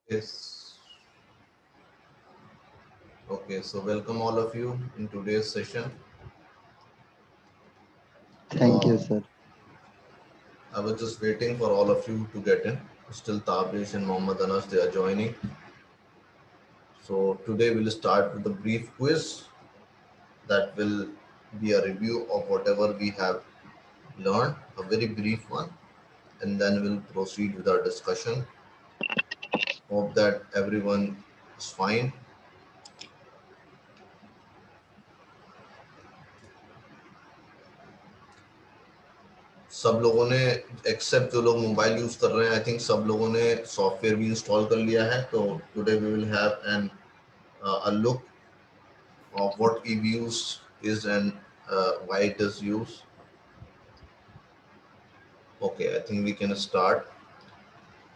Yes. Okay, so welcome all of you in today's session. Thank Uh, you, sir. I was just waiting for all of you to get in. Still Tabrish and Mohammad Anas, they are joining. So today we'll start with a brief quiz that will be a review of whatever we have learned, a very brief one, and then we'll proceed with our discussion. Hope that everyone is fine. सब लोगों ने accept जो लोग mobile use कर रहे हैं I think सब लोगों ने सॉफ्टवेयर भी इंस्टॉल कर लिया है तो today we will have an a look of what EVUs is and why it is used. Okay, I think we can start.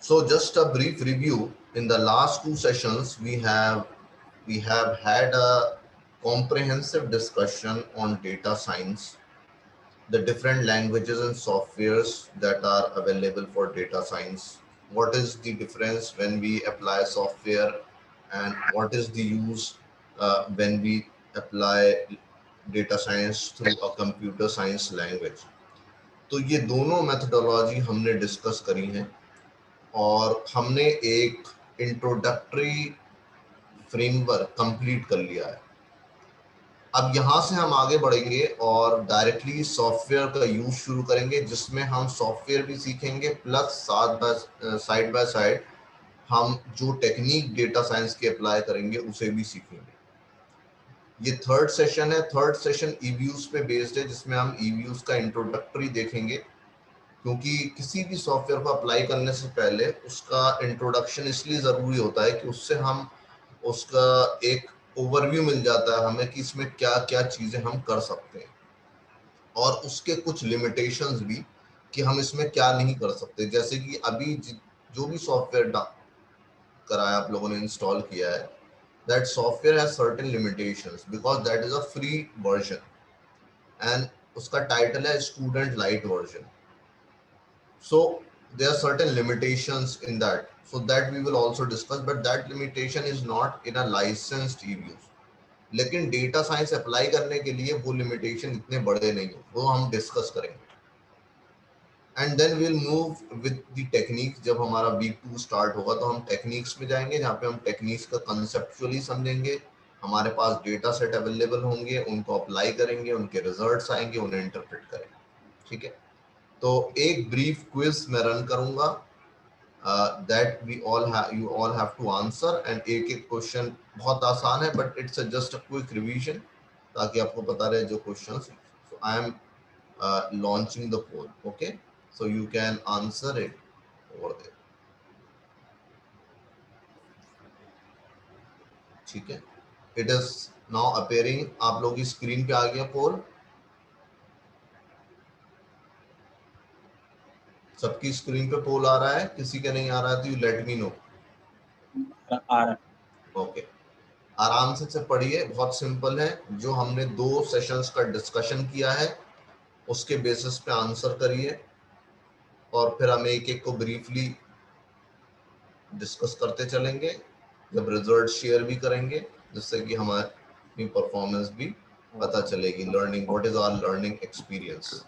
So just a brief review. In the last two sessions, we have had a comprehensive discussion on data science, the different languages and softwares that are available for data science. What is the difference when we apply software, and what is the use when we apply data science through a computer science language. तो ये दोनों methodology हमने discuss करी हैं और हमने एक introductory framework complete कर लिया है। अब यहाँ से हम आगे बढ़ेंगे और डायरेक्टली सॉफ्टवेयर का यूज शुरू करेंगे जिसमें हम सॉफ्टवेयर भी सीखेंगे प्लस साइड बाय साइड हम जो टेक्निक डेटा साइंस के अप्लाई करेंगे उसे भी सीखेंगे। ये थर्ड सेशन है। थर्ड सेशन ईव्यूज पे बेस्ड है जिसमें हम ईव्यूज का इंट्रोडक्टरी देखेंगे क्योंकि किसी भी सॉफ्टवेयर को अप्लाई करने से पहले उसका इंट्रोडक्शन इसलिए ज़रूरी होता है कि उससे हम उसका एक ओवरव्यू मिल जाता है हमें कि इसमें क्या क्या चीज़ें हम कर सकते हैं और उसके कुछ लिमिटेशंस भी कि हम इसमें क्या नहीं कर सकते। जैसे कि अभी जो भी सॉफ्टवेयर कराया आप लोगों ने इंस्टॉल किया है, that software has certain limitations because that is a free version and उसका टाइटल है student light version. So there are certain limitations in that. So that we will also discuss, but that limitation is not in a licensed EVUs. लेकिन data science apply करने के लिए वो limitation इतने बड़े नहीं है, वो हम डिस्कस करेंगे। And then will move with the techniques. जब हमारा वीक 2 स्टार्ट होगा तो हम टेक्निक्स में जाएंगे जहाँ पे हम टेक्निक्स का कंसेप्चुअली समझेंगे। हमारे पास डेटा सेट अवेलेबल होंगे, उनको अप्लाई करेंगे, उनके रिजल्ट्स आएंगे, उन्हें इंटरप्रेट करेंगे। ठीक है, तो एक ब्रीफ क्विज मैं रन करूंगा that we all you all have to answer and एक एक क्वेश्चन बहुत आसान है but it's just a quick revision ताकि आपको पता रहे जो question. So I am launching the poll, okay, so you can answer it over there। ठीक है, it is now appearing, आप लोगों की स्क्रीन पे आ गया पोल। सबकी स्क्रीन पे पोल आ रहा है, किसी का नहीं आ रहा है तो यू लेट मी नो। आ रहा ओके, आराम से पढ़िए, बहुत सिंपल है। जो हमने 2 सेशंस का डिस्कशन किया है उसके बेसिस पे आंसर करिए और फिर हम एक एक को ब्रीफली डिस्कस करते चलेंगे, जब रिजल्ट शेयर भी करेंगे जिससे कि हमारी परफॉर्मेंस भी पता चलेगी। Learning, what is our learning experience.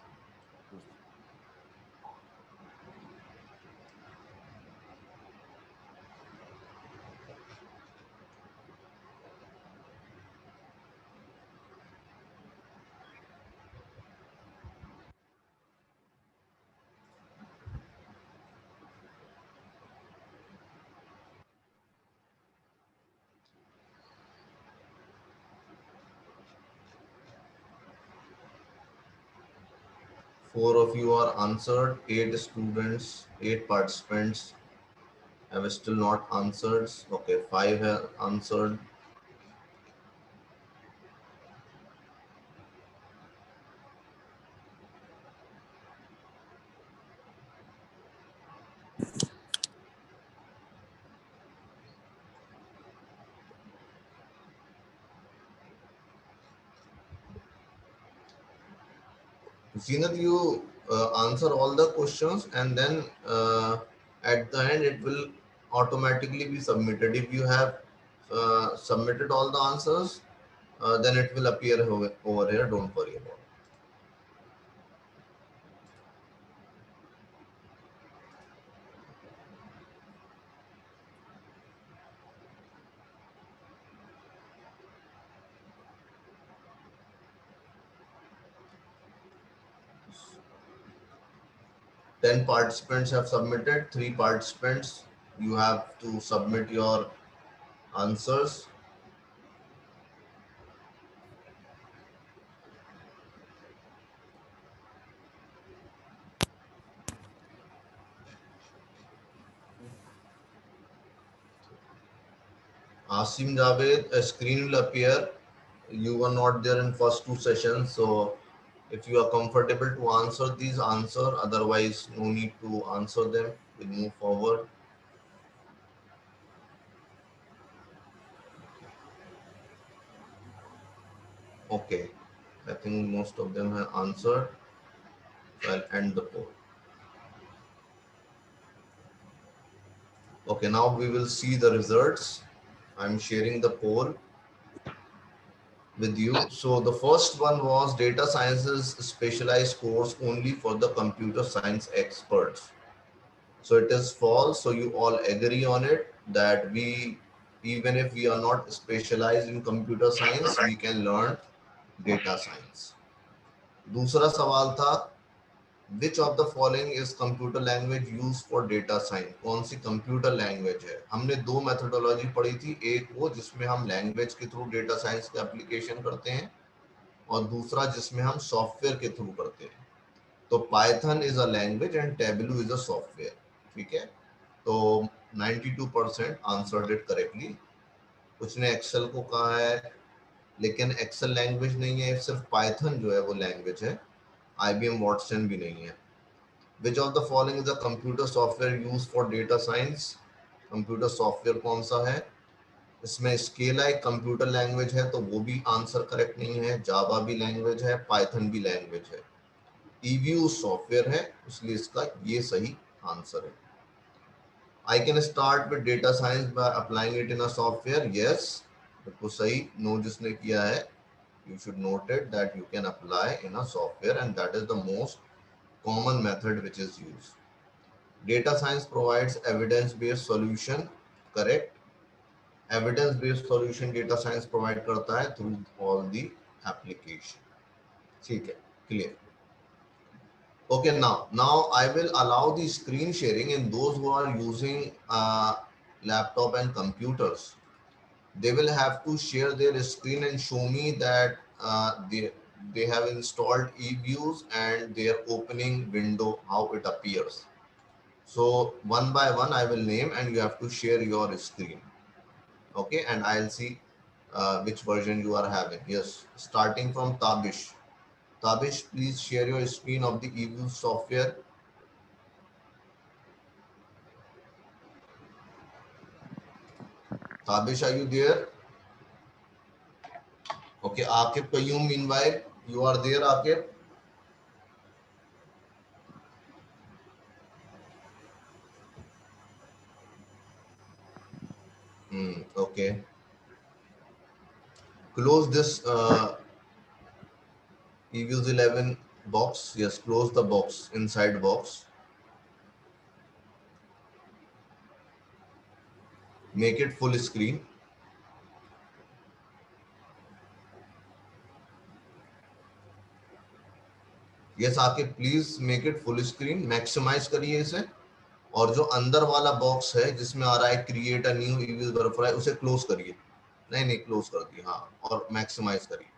4 of you are answered, 8 students, 8 participants have still not answered। Okay, 5 have answered। Zenith, you answer all the questions and then at the end it will automatically be submitted. If you have submitted all the answers, then it will appear over here. Don't worry about it. Ten participants have submitted. 3 participants, you have to submit your answers. Asim Javed, a screen will appear. You were not there in first 2 sessions, so if you are comfortable to answer these, answer. Otherwise, no need to answer them. We'll move forward. Okay, I think most of them have answered. So I'll end the poll. Okay, now we will see the results. I'm sharing the poll with you. So the first one was data sciences specialized course only for the computer science experts. So it is false. So you all agree on it that we, even if we are not specialized in computer science, we can learn data science. दूसरा सवाल था which of the following is computer language use for data science. कौन सी computer language है. हमने दो methodology पढ़ी थी. एक वो जिसमें हम लैंग्वेज के थ्रू डेटा साइंस का एप्लीकेशन करते हैं और दूसरा जिसमें हम सॉफ्टवेयर के थ्रू करते हैं. तो Python is a language and tableau is a software. ठीक है, तो 92% आंसर्ड इट करेक्टली. कुछ ने एक्सेल को कहा है, लेकिन एक्सेल लैंग्वेज नहीं है, सिर्फ पाइथन जो है वो लैंग्वेज है. IBM वॉटसन भी नहीं है. Which of the following is a computer software used for data science? Computer software कौन सा है. इसमें स्केला एक कंप्यूटर लैंग्वेज है, तो वो भी आंसर करेक्ट नहीं है. जावा भी लैंग्वेज है, पाइथन भी लैंग्वेज है. ईव्यू सॉफ्टवेयर है, इसलिए इसका ये सही आंसर है. I can start with data science by applying it in a software. Yes, बिल्कुल सही. नो जिसने किया है, you should note it that you can apply in a software and that is the most common method which is used. Data science provides evidence-based solution. Correct. Evidence-based solution data science provide करता है through all the application. ठीक है, clear. Okay, now I will allow the screen sharing in those who are using laptop and computers. They will have to share their screen and show me that they have installed eViews and their opening window, how it appears. So one by one I will name and you have to share your screen. Okay, and I'll see which version you are having. Yes, starting from Tabish. Tabish, please share your screen of the eView software. Tabish, are you there? Okay, Akib Qayyum, meanwhile, you are there, Akib? Okay. Close this eViews 11 box. Yes, close the box, inside box. Make it full screen. Yes, Akib, please make it full screen. Maximize करिए इसे. और जो अंदर वाला box है जिसमें आ रहा है create a new EVS butterfly, उसे क्लोज करिए. नहीं क्लोज कर दिए. हाँ, और मैक्सिमाइज करिए.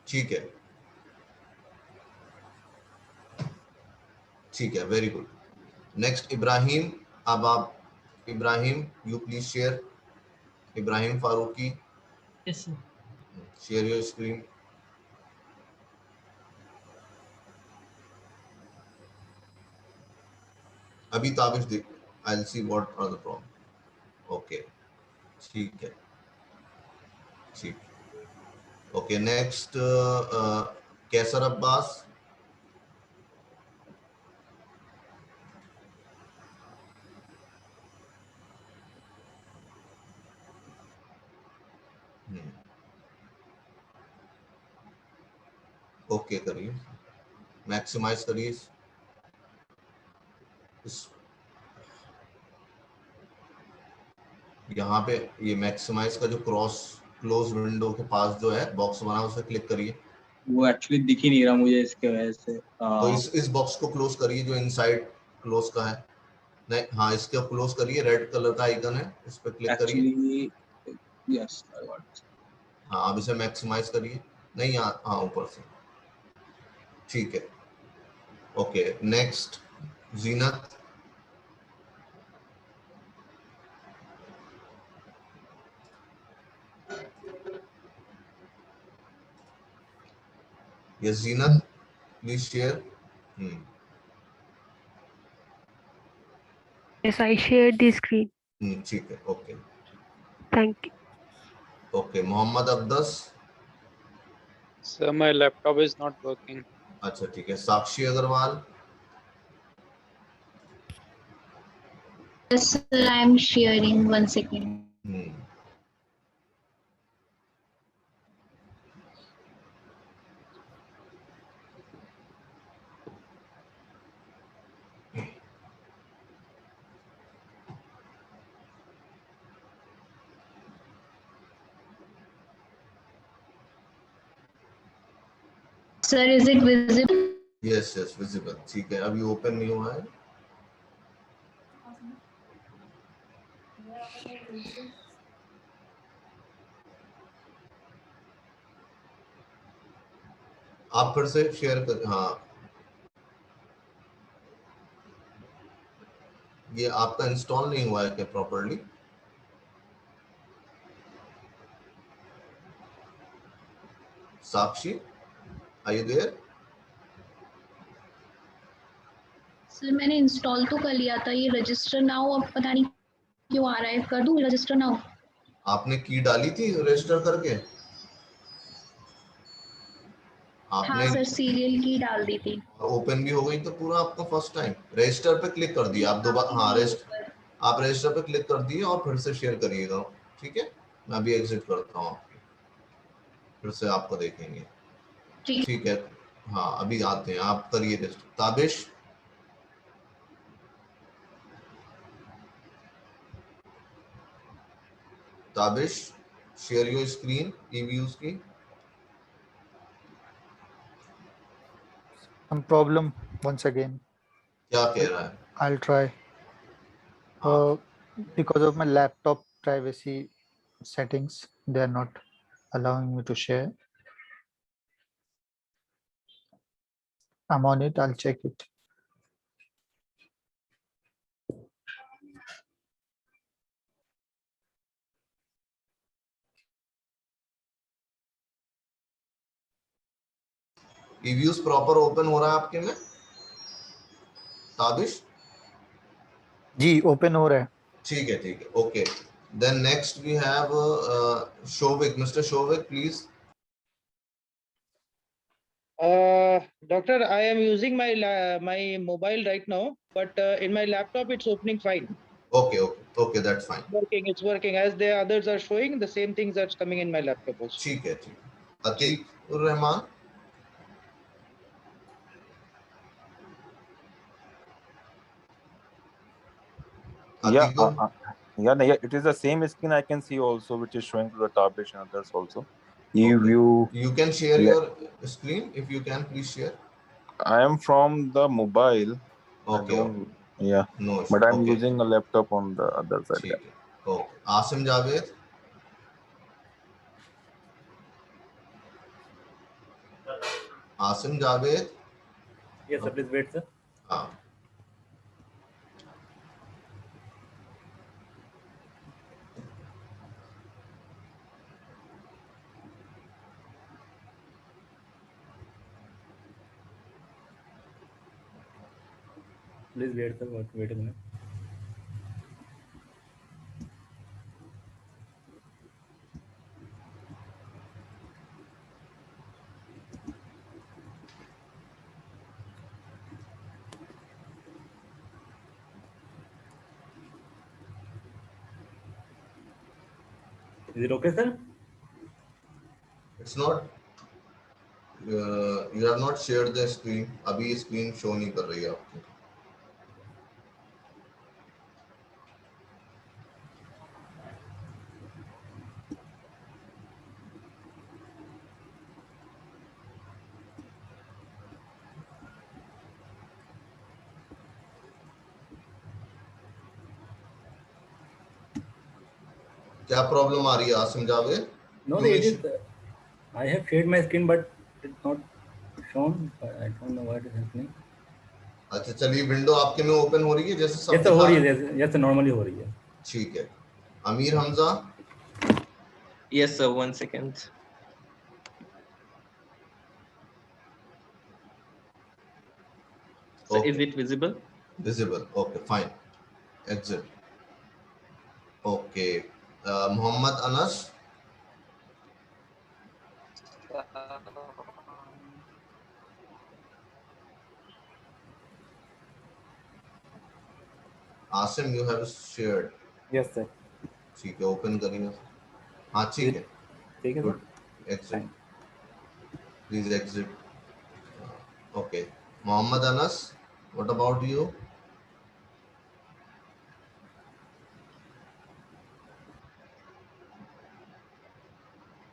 ठीक है, ठीक है, वेरी गुड. नेक्स्ट इब्राहिम. अब आप Ibrahim, you please share. Ibrahim Farooqui, Yes, sir. Share your screen. अभी ताबिश देख. I will see what are the problem. Okay, ठीक है, ठीक. Okay, next Kaiser Abbas. Okay करिए, मैक्सिमाइज करिए यहाँ पे ये मैक्सिमाइज का जो क्लोज विंडो के पास जो है बॉक्स बना उसे क्लिक करिए। वो एक्चुअली दिख ही नहीं रहा मुझे इसके वजह से। तो इस बॉक्स को क्लोज करिए जो इनसाइड क्लोज का है। नहीं, हाँ, इसके क्लोज करिए, रेड कलर का आइकन है, इस पर क्लिक करिए। Actually yes I got it. हाँ, अब इसे मैक्सिमाइज करिए। नहीं, हाँ ऊपर से, ठीक है। Okay, next Zeenat. ये Zeenat please share. Yes, I shared the screen. ठीक है, okay Thank you. Okay. Mohammad Abdas. Sir, my laptop is not working. अच्छा ठीक है। Sakshi Agarwal. Yes, sir, I am sharing 1 second. Sir, is it visible? Yes yes visible, ठीक है। अभी open नहीं हुआ है। आप फिर से शेयर कर। हाँ, ये आपका इंस्टॉल नहीं हुआ है क्या properly? Sakshi, are you there? Sir मैंने इंस्टॉल तो कर लिया था, ये रजिस्टर नाउ अब पता नहीं क्यों आ रहा है। कर दूं रजिस्टर नाउ? आपने की डाली थी रजिस्टर करके? आपने हाँ सर, सीरियल की डाल दी थी। ओपन भी हो गई तो पूरा आपका फर्स्ट टाइम रजिस्टर पे क्लिक कर दिया आप दोबारा। हाँ, आप रजिस्टर पे क्लिक कर दिए और फिर से शेयर करिएगा, ठीक है। मैं अभी एग्जिट करता हूँ आपकी, फिर से आपको देखेंगे, ठीक है। हाँ, अभी आते हैं, आप करिए register. Tabish. Tabish, share your screen, E views की। Some problem once again. क्या कह रहा है? I'll try. हाँ, Because of my laptop privacy settings, they are not allowing me to share. I'm on it. I'll check it. E views proper open हो रहा है आपके में ताबिश? जी ओपन हो रहा है। ठीक है, ठीक है, okay. Then next we have Shovik. Mister Shovik please. Doctor, I am using my mobile right now, but in my laptop it's opening fine. Okay, okay, okay, that's fine. It's working as the others are showing. The same things that's coming in my laptop also. ठीक है, ठीक है। अतीक उर Rahman. Yeah, Atiq, yeah, it is the same screen I can see also, which is showing to the Tabish and others also. You okay. view. You can share your screen if you can, please share. I am from the mobile. Okay, Yeah, no issue. but I'm Okay, using a laptop on the other side. ठीक है, okay. Asim Javed. Asim Javed. Yes, sir, please wait, sir. हाँ, Please wait, sir. Wait a minute. Is it okay, sir? It's not. You have not shared the screen. अभी screen show नहीं कर रही है आपकी. क्या प्रॉब्लम आ रही है Asim Javed? No, it is. I have shared my screen, but it's not shown. I don't know what is happening. अच्छा चलिए, विंडो आपके में ओपन हो रही है जैसे सब Yes, sir, हो रही है. Yes, sir, normally हो रही है. ठीक है. Amir Hamza. Yes, sir. 1 second. So, is it visible? Visible. Okay, fine. Exit. Okay. Muhammad Anas. Asim, you have shared. Yes, sir. ठीक है, ओपन करिए. हाँ ठीक है. ठीक है. Good. Exit. Please exit. Okay. Muhammad Anas, what about you?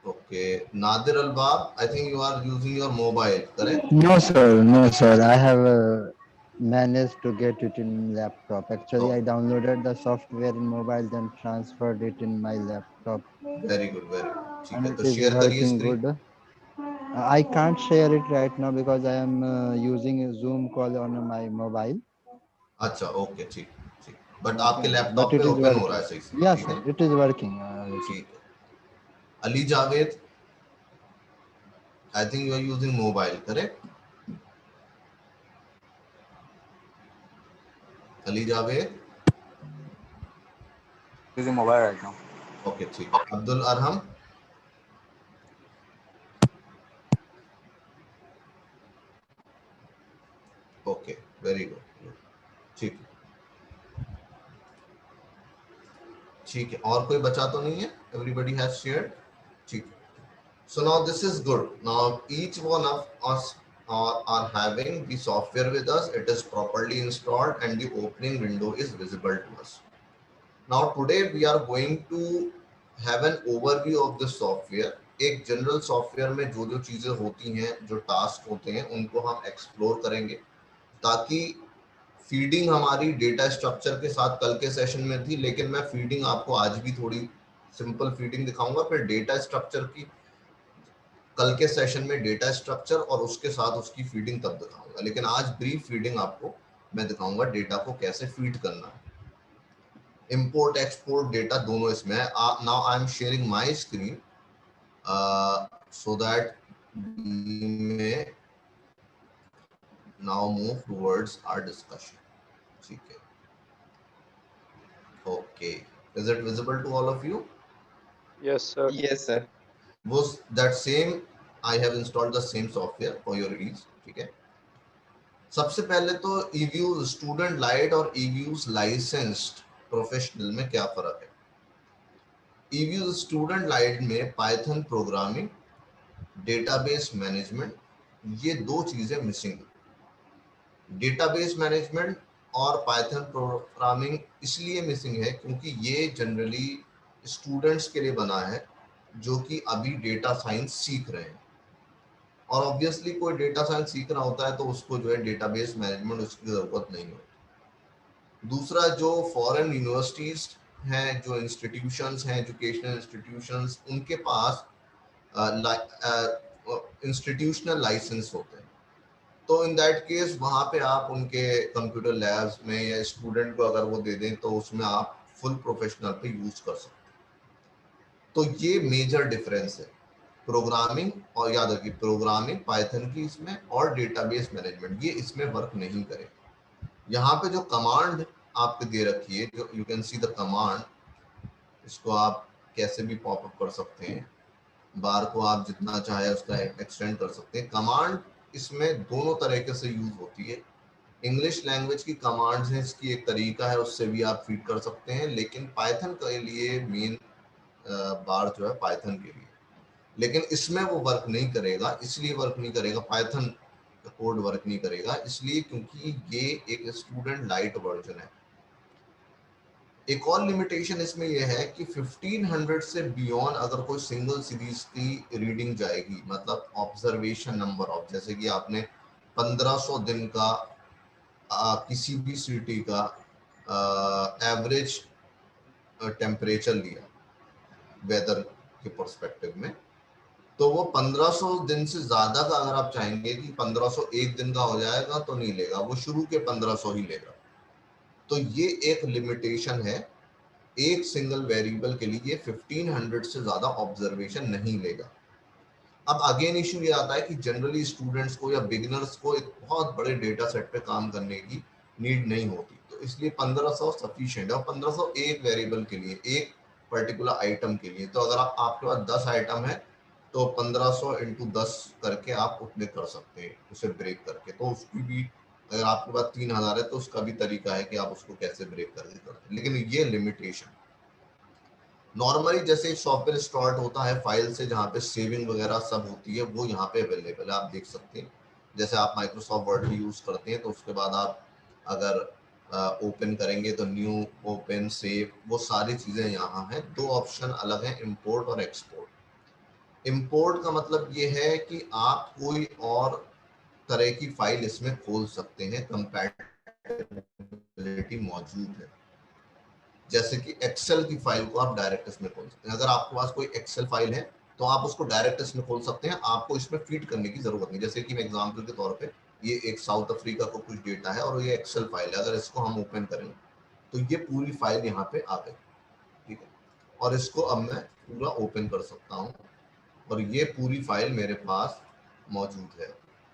Okay. Nadir Albab, I think you are using your mobile, correct? No, sir. No, sir. I have managed to get it in laptop. Actually, I downloaded the software in mobile, then transferred it in my laptop. Very good, very good. ठीक And है, it तो is share करिए working screen. good. I can't share it right now because I am using a Zoom call on my mobile. अच्छा, okay, ठीक ठीक. But आपके But laptop it पे is open हो working. रहा है सही से. Yes, ठीक sir. है, It is working. ठीक है. Ali Javed, I think you are using mobile, correct? Ali Javed, Using mobile right now. okay, ठीक. Abdul Arham, okay, very good. ठीक ठीक है. और कोई बचा तो नहीं है? Everybody has shared. ठीक. So now this is good. Now each one of us are having the software with us. It is properly installed and the opening window is visible to us. Now today we are going to have an overview of the software. एक general software में जो जो चीजें होती हैं, जो task होते हैं, उनको हम एक्सप्लोर करेंगे ताकि फीडिंग हमारी डेटा स्ट्रक्चर के साथ कल के सेशन में थी, लेकिन मैं फीडिंग आपको आज भी थोड़ी सिंपल फीडिंग दिखाऊंगा. फिर डेटा स्ट्रक्चर की कल के सेशन में डेटा स्ट्रक्चर और उसके साथ उसकी फीडिंग तब दिखाऊंगा, लेकिन आज ब्रीफ फीडिंग आपको मैं दिखाऊंगा डेटा को कैसे फीड करना है. इंपोर्ट एक्सपोर्ट डेटा दोनों इसमें है. Now I am sharing my screen so that we may now move towards our discussion. ठीक है. Okay. Is it visible to all of you? Yes, sir. Yes, sir. Was that same? I have installed the same software for your ease. ठीक है. सबसे पहले तो eViews student light और eViews licensed professional में क्या फर्क है? eViews स्टूडेंट लाइट में पाइथन प्रोग्रामिंग, डेटाबेस मैनेजमेंट, ये दो चीजें मिसिंग है. डेटाबेस मैनेजमेंट और पाइथन प्रोग्रामिंग इसलिए मिसिंग है क्योंकि ये जनरली स्टूडेंट्स के लिए बना है जो कि अभी डेटा साइंस सीख रहे हैं. और ऑब्वियसली कोई डेटा साइंस सीख रहा होता है तो उसको जो है डेटाबेस मैनेजमेंट उसकी जरूरत नहीं होती. दूसरा, जो फॉरेन यूनिवर्सिटीज हैं, जो इंस्टीट्यूशंस हैं, एजुकेशनल इंस्टीट्यूशंस, उनके पास इंस्टीट्यूशनल लाइसेंस होते हैं. तो इन दैट केस वहाँ पे आप उनके कंप्यूटर लैब्स में या स्टूडेंट को अगर वो दे दें तो उसमें आप फुल प्रोफेशनल पे यूज कर सकते हैं. तो ये मेजर डिफरेंस है प्रोग्रामिंग. और याद रखिए, प्रोग्रामिंग पाइथन की इसमें और डेटाबेस मैनेजमेंट ये इसमें वर्क नहीं करे. यहाँ पे जो कमांड आपको दे रखी है, जो you can see the command, इसको आप कैसे भी पॉपअप कर सकते हैं. बार को आप जितना चाहे उसका एक्सटेंड कर सकते हैं. कमांड इसमें दोनों तरीके से यूज होती है. इंग्लिश लैंग्वेज की कमांड्स हैं, इसकी एक तरीका है, उससे भी आप फीड कर सकते हैं. लेकिन पाइथन के लिए मेन बार जो है पाइथन के लिए. लेकिन इसमें वो वर्क नहीं करेगा। इसलिए वर्क नहीं करेगा, पाइथन कोड वर्क नहीं करेगा इसलिए क्योंकि ये एक स्टूडेंट लाइट वर्जन है। एक और लिमिटेशन इसमें यह है कि 1500 से बियॉन्ड अगर कोई सिंगल सीरीज की रीडिंग जाएगी, मतलब ऑब्जर्वेशन नंबर ऑफ, जैसे कि आपने 1500 दिन का किसी भी सिटी का एवरेज टेम्परेचर लिया वेदर के पर्सपेक्टिव में, तो वो 1500 दिन से ज्यादा का अगर आप चाहेंगे कि 1500 एक दिन का हो जाएगा तो नहीं लेगा, वो शुरू के 1500 ही लेगा। तो ये एक लिमिटेशन है, एक सिंगल वेरिएबल के लिए 1500 से ज्यादा ऑब्जर्वेशन नहीं लेगा। अब अगेन इशू ये आता है कि जनरली स्टूडेंट्स को या बिगिनर्स को एक बहुत बड़े डेटा सेट पे काम करने की नीड नहीं होती, तो इसलिए 1500 सफिशिएंट है। और 1500 एक वेरिएबल के लिए, एक पर्टिकुलर आइटम के लिए। तो अगर आपके पास 10 आइटम है तो 1500 इंटू 10 करके आप उतने कर सकते हैं, उसे ब्रेक करके। तो उसकी भी, अगर आपके पास 3000 है तो उसका भी तरीका है कि आप उसको कैसे ब्रेक करके करते हैं, लेकिन ये लिमिटेशन नॉर्मली जैसे सॉफ्टवेयर स्टार्ट होता है फाइल से, जहाँ पे सेविंग वगैरह सब होती है, वो यहाँ पे अवेलेबल है, आप देख सकते हैं। जैसे आप माइक्रोसॉफ्ट वर्ड यूज करते हैं तो उसके बाद आप अगर ओपन करेंगे तो न्यू, ओपन, सेव, वो सारी चीजें यहाँ हैं। दो ऑप्शन अलग हैं, इंपोर्ट और एक्सपोर्ट। इंपोर्ट का मतलब ये है कि आप कोई और तरह की फाइल इसमें खोल सकते हैं, कंपैटिबिलिटी मौजूद है। जैसे कि एक्सेल की फाइल को आप डायरेक्ट इसमें खोल सकते हैं। अगर आपके पास कोई एक्सेल फाइल है तो आप उसको डायरेक्ट इसमें खोल सकते हैं, आपको इसमें फीड करने की जरूरत नहीं। जैसे कि मैं एग्जांपल के तौर पे, ये एक साउथ अफ्रीका को कुछ डेटा है और ये एक्सेल फाइल है, अगर इसको हम ओपन करें तो ये पूरी फाइल यहाँ पे आ गई, ठीक है। और इसको अब मैं पूरा ओपन कर सकता हूँ और ये पूरी फाइल मेरे पास मौजूद है।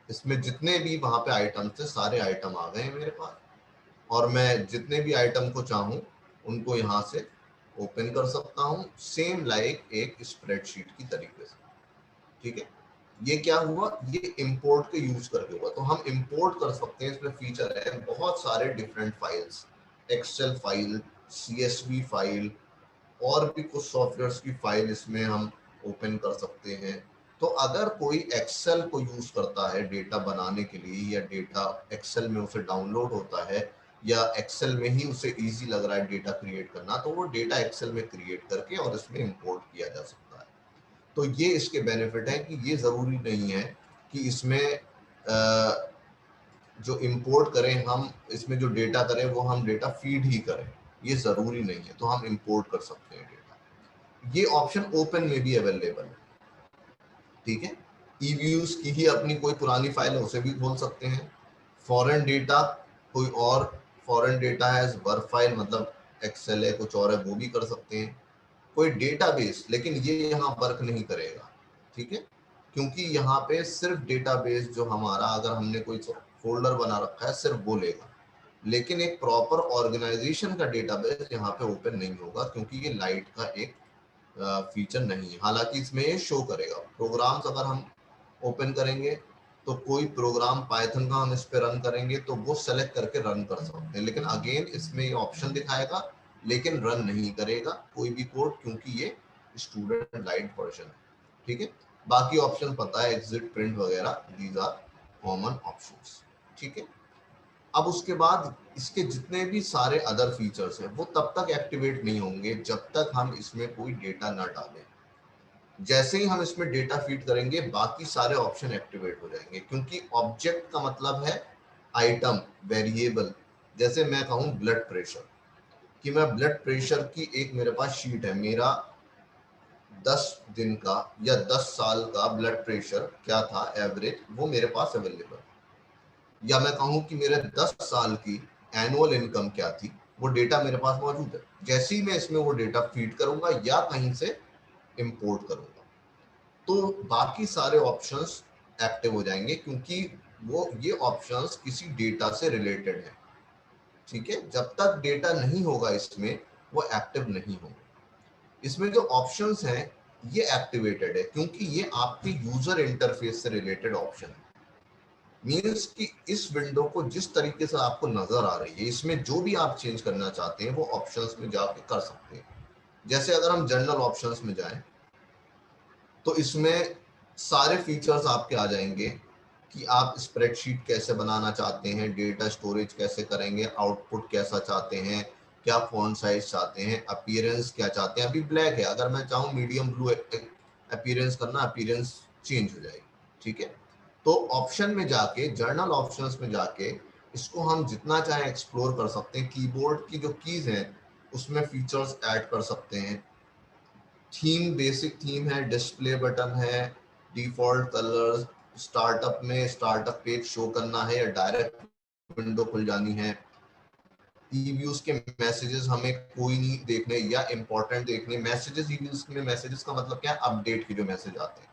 इसमें जितने भी वहाँ पे आइटम थे सारे आइटम आ गए हैं मेरे पास, और मैं जितने भी आइटम को चाहूँ उनको यहाँ से ओपन कर सकता हूँ, सेम लाइक एक स्प्रेडशीट की तरीके से, ठीक है। ये क्या हुआ, ये इंपोर्ट के यूज करके हुआ। तो हम इंपोर्ट कर सकते हैं, इसमें फीचर है बहुत सारे different files, Excel file, CSV file, और भी कुछ सॉफ्टवेयर्स की फाइल इसमें हम ओपन कर सकते हैं। तो अगर कोई एक्सेल को यूज करता है डेटा बनाने के लिए, या डेटा एक्सेल में उसे डाउनलोड होता है, या एक्सेल में ही उसे इजी लग रहा है डेटा क्रिएट करना, तो वो डेटा एक्सेल में क्रिएट करके और इसमें इंपोर्ट किया जा सकता है। तो ये इसके बेनिफिट है कि ये जरूरी नहीं है कि इसमें जो इंपोर्ट करें हम, इसमें जो डेटा करें वो हम डेटा फीड ही करें, ये जरूरी नहीं है। तो हम इंपोर्ट कर सकते हैं डेटा। ये ऑप्शन ओपन में भी अवेलेबल है, ठीक है। ईव्यूज की ही अपनी कोई पुरानी फाइल है उसे भी खोल सकते हैं। फॉरेन डेटा, कोई और फॉरेन डेटा है, वर्क फाइल मतलब एक्सेल है, कुछ और है, वो भी कर सकते हैं। कोई डेटाबेस, लेकिन ये यहाँ वर्क नहीं करेगा, ठीक है, क्योंकि यहाँ पे सिर्फ डेटाबेस जो हमारा, अगर हमने कोई फोल्डर बना रखा है सिर्फ वो लेगा, लेकिन एक प्रॉपर ऑर्गेनाइजेशन का डेटाबेस यहाँ पे ओपन नहीं होगा, क्योंकि ये लाइट का एक फीचर नहीं है। हालांकि इसमें ये शो करेगा प्रोग्राम्स, अगर हम ओपन करेंगे तो कोई प्रोग्राम पाइथन का हम इस पे रन करेंगे तो वो सेलेक्ट करके रन कर सकते हैं, लेकिन अगेन इसमें ये ऑप्शन दिखाएगा लेकिन रन नहीं करेगा कोई भी कोड, क्योंकि ये स्टूडेंट लाइट वर्जन है, ठीक है। बाकी ऑप्शन पता है, एग्जिट, प्रिंट वगैरह, दीज आर कॉमन ऑप्शंस, ठीक है। अब उसके बाद इसके जितने भी सारे अदर फीचर्स हैं वो तब तक एक्टिवेट नहीं होंगे जब तक हम इसमें कोई डेटा ना डालें। जैसे ही हम इसमें डेटा फीड करेंगे बाकी सारे ऑप्शन एक्टिवेट हो जाएंगे, क्योंकि ऑब्जेक्ट का मतलब है आइटम, वेरिएबल। जैसे मैं कहूँ ब्लड प्रेशर, कि मैं ब्लड प्रेशर की एक मेरे पास शीट है, मेरा 10 दिन का या 10 साल का ब्लड प्रेशर क्या था एवरेज, वो मेरे पास अवेलेबल। या मैं कहूँ कि मेरे 10 साल की एनुअल इनकम क्या थी, वो डेटा मेरे पास मौजूद है। जैसे ही मैं इसमें वो डेटा फीड करूंगा या कहीं से इंपोर्ट करूंगा तो बाकी सारे ऑप्शंस एक्टिव हो जाएंगे, क्योंकि वो ये ऑप्शंस किसी डेटा से रिलेटेड है, ठीक है। जब तक डेटा नहीं होगा इसमें वो एक्टिव नहीं होगा। इसमें जो ऑप्शंस हैं ये एक्टिवेटेड है क्योंकि ये आपके यूजर इंटरफेस से रिलेटेड ऑप्शन है। मीन्स कि इस विंडो को जिस तरीके से आपको नजर आ रही है, इसमें जो भी आप चेंज करना चाहते हैं वो ऑप्शंस में जाके कर सकते हैं। जैसे अगर हम जनरल ऑप्शंस में जाएं तो इसमें सारे फीचर्स आपके आ जाएंगे कि आप स्प्रेडशीट कैसे बनाना चाहते हैं, डेटा स्टोरेज कैसे करेंगे, आउटपुट कैसा चाहते हैं, क्या फॉन्ट साइज चाहते हैं, अपीयरेंस क्या चाहते हैं। अभी ब्लैक है, अगर मैं चाहूँ मीडियम ब्लू अपीयरेंस करना, अपीयरेंस चेंज हो जाएगी, ठीक है। तो ऑप्शन में जाके, जर्नल ऑप्शंस में जाके इसको हम जितना चाहे एक्सप्लोर कर सकते हैं। कीबोर्ड की जो कीज हैं उसमें फीचर्स ऐड कर सकते हैं। थीम, बेसिक थीम है, डिस्प्ले बटन है, डिफॉल्ट कलर्स, स्टार्टअप में स्टार्टअप पेज शो करना है या डायरेक्ट विंडो खुल जानी है। ई-व्यूज के मैसेजेस हमें कोई नहीं देखने या इंपॉर्टेंट देखने। मैसेजेस, ई-व्यूज में मैसेजेस का मतलब क्या है, अपडेट के जो मैसेज आते हैं,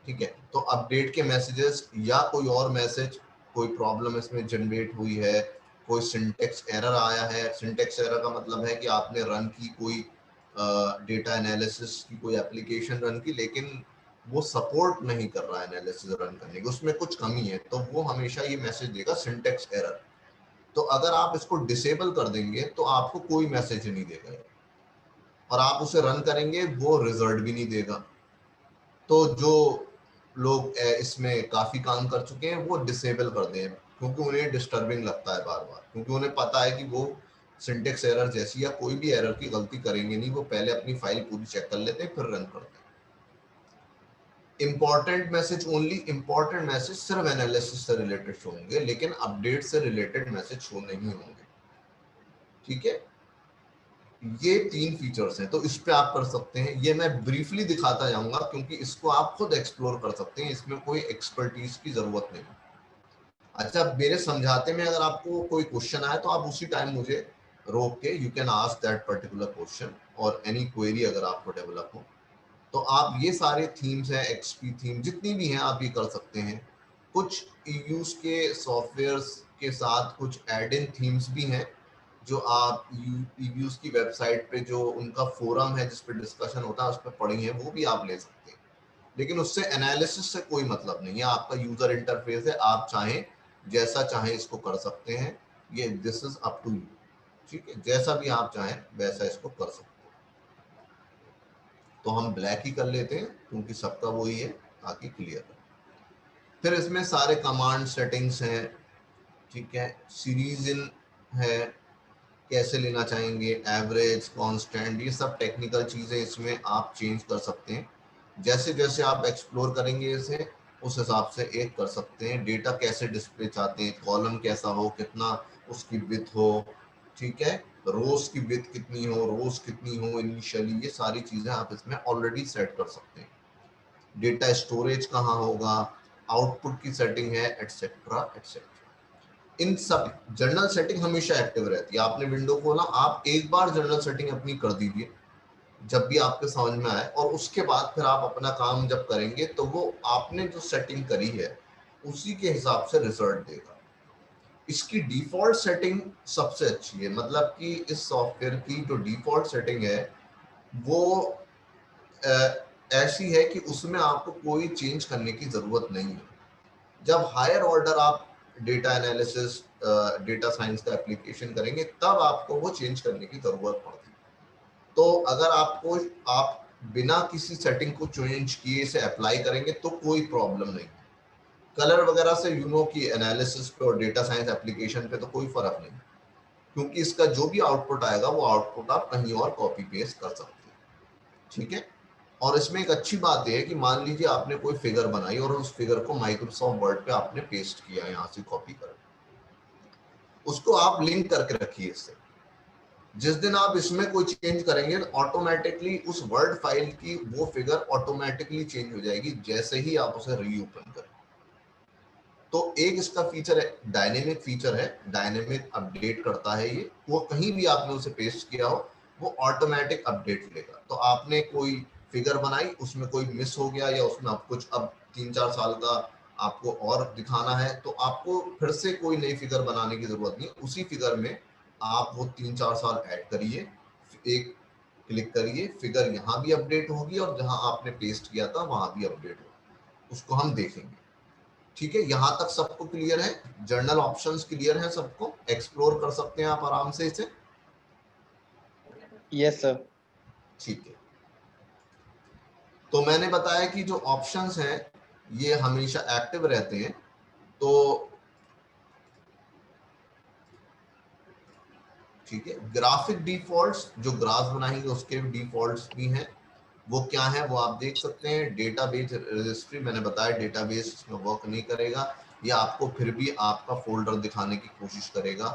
ठीक है। तो अपडेट के मैसेजेस या कोई और मैसेज, कोई प्रॉब्लम इसमें जनरेट हुई है, कोई सिंटेक्स एरर आया है। सिंटेक्स एरर का मतलब है कि आपने रन की कोई डेटा एनालिसिस की कोई एप्लीकेशन रन की, लेकिन वो सपोर्ट नहीं कर रहा है एनालिसिस रन करने की, उसमें कुछ कमी है, तो वो हमेशा ये मैसेज देगा सिंटेक्स एरर। तो अगर आप इसको डिसेबल कर देंगे तो आपको कोई मैसेज नहीं देगा, और आप उसे रन करेंगे वो रिजल्ट भी नहीं देगा। तो जो लोग इसमें काफी काम कर चुके हैं वो डिसेबल कर दें, क्योंकि उन्हें डिस्टर्बिंग लगता है बार बार, क्योंकि उन्हें पता है कि वो सिंटेक्स एरर जैसी या कोई भी एरर की गलती करेंगे नहीं, वो पहले अपनी फाइल पूरी चेक कर लेते हैं फिर रन करते हैं। Important message only, important message सिर्फ एनालिसिस से रिलेटेड शो होंगे, लेकिन अपडेट से रिलेटेड मैसेज शो नहीं होंगे, ठीक है। ये 3 फीचर्स हैं, तो इस पे आप कर सकते हैं। ये मैं ब्रीफली दिखाता जाऊंगा क्योंकि इसको आप खुद एक्सप्लोर कर सकते हैं, इसमें कोई एक्सपर्टीज की जरूरत नहीं। अच्छा, मेरे समझाते में अगर आपको कोई क्वेश्चन आए तो आप उसी टाइम मुझे रोक के you can ask that particular question और एनी क्वेरी अगर आपको डेवलप हो। तो आप ये सारे थीम्स हैं, एक्सपी थीम जितनी भी हैं आप ये कर सकते हैं। कुछ यूज के सॉफ्टवेयर्स के साथ कुछ एड इन थीम्स भी हैं जो आप यूज की वेबसाइट पे जो उनका फोरम है जिस पे डिस्कशन होता है उस पर पढ़ी है, वो भी आप ले सकते हैं। लेकिन उससे एनालिसिस से कोई मतलब नहीं है, आपका यूजर इंटरफेस है, आप चाहें जैसा चाहें इसको कर सकते हैं। ये this is up to you, ठीक है, जैसा भी आप चाहें वैसा इसको कर सकते हैं। तो हम ब्लैक ही कर लेते हैं क्योंकि सबका वही है, ताकि क्लियर है। फिर इसमें सारे कमांड सेटिंग्स हैं, ठीक है। सीरीज इन है, कैसे लेना चाहेंगे, एवरेज, कांस्टेंट, ये सब टेक्निकल चीजें इसमें आप चेंज कर सकते हैं। जैसे जैसे आप एक्सप्लोर करेंगे इसे उस हिसाब से एक कर सकते हैं। डेटा कैसे डिस्प्ले चाहते हैं, कॉलम कैसा हो, कितना उसकी विड्थ हो, ठीक है, रोज की विड्थ कितनी हो, रोज कितनी हो इनिशियली, ये सारी चीजें आप इसमें ऑलरेडी सेट कर सकते हैं। डेटा स्टोरेज कहाँ होगा, आउटपुट की सेटिंग है, एटसेट्रा एटसेट्रा। इन सब जनरल सेटिंग हमेशा एक्टिव रहती है। आपने विंडो खोला, आप एक बार जनरल सेटिंग अपनी कर दीजिए जब भी आपके समझ में आए, और उसके बाद फिर आप अपना काम जब करेंगे तो वो आपने जो सेटिंग करी है उसी के हिसाब से रिजल्ट देगा। इसकी डिफॉल्ट सेटिंग सबसे अच्छी है, मतलब कि इस सॉफ्टवेयर की जो डिफॉल्ट सेटिंग है वो ऐसी है कि उसमें आपको कोई चेंज करने की जरूरत नहीं है। जब हायर ऑर्डर आप डेटा एनालिसिस, डेटा साइंस का एप्लीकेशन करेंगे तब आपको वो चेंज करने की जरूरत पड़ती है। तो अगर आप बिना किसी सेटिंग को चेंज किए इसे अप्लाई करेंगे तो कोई प्रॉब्लम नहीं। कलर वगैरह से यू नो कि एनालिसिस पे और डेटा साइंस एप्लीकेशन पे तो कोई फर्क नहीं, क्योंकि इसका जो भी आउटपुट आएगा वो आउटपुट आप कहीं और कॉपी पेस्ट कर सकते हैं, ठीक है। और इसमें एक अच्छी बात यह है कि मान लीजिए आपने कोई फिगर बनाई और उस फिगर को माइक्रोसॉफ्ट वर्ड पे आपने पेस्ट किया, यहाँ से कॉपी कर, उसको आप लिंक करके रखिए इससे। जिस दिन आप इसमें कोई चेंज करेंगे ऑटोमेटिकली उस वर्ड फाइल की वो फिगर ऑटोमेटिकली चेंज हो जाएगी जैसे ही आप उसे रीओपन करें। तो एक इसका फीचर है, डायनेमिक फीचर है, डायनेमिक अपडेट करता है ये। वो कहीं भी आपने उसे पेस्ट किया हो वो ऑटोमेटिक अपडेट लेगा। तो आपने कोई फिगर बनाई, उसमें कोई मिस हो गया या उसमें आप कुछ अब 3-4 साल का आपको और दिखाना है तो आपको फिर से कोई नई फिगर बनाने की जरूरत नहीं। उसी फिगर में आप वो 3-4 साल ऐड करिए, एक क्लिक करिए, फिगर यहाँ भी अपडेट होगी और जहां आपने पेस्ट किया था वहां भी अपडेट होगी। उसको हम देखेंगे, ठीक है। यहां तक सबको क्लियर है? जर्नल ऑप्शंस क्लियर है सबको? एक्सप्लोर कर सकते हैं आप आराम से इसे? Yes sir. ठीक है। तो मैंने बताया कि जो ऑप्शंस हैं ये हमेशा एक्टिव रहते हैं। तो ठीक है, ग्राफिक डिफॉल्ट्स, जो ग्राफ बनाएंगे उसके डिफॉल्ट्स भी हैं, वो क्या है वो आप देख सकते हैं। डेटाबेस रजिस्ट्री मैंने बताया डेटाबेस इसमें वर्क नहीं करेगा, या आपको फिर भी आपका फोल्डर दिखाने की कोशिश करेगा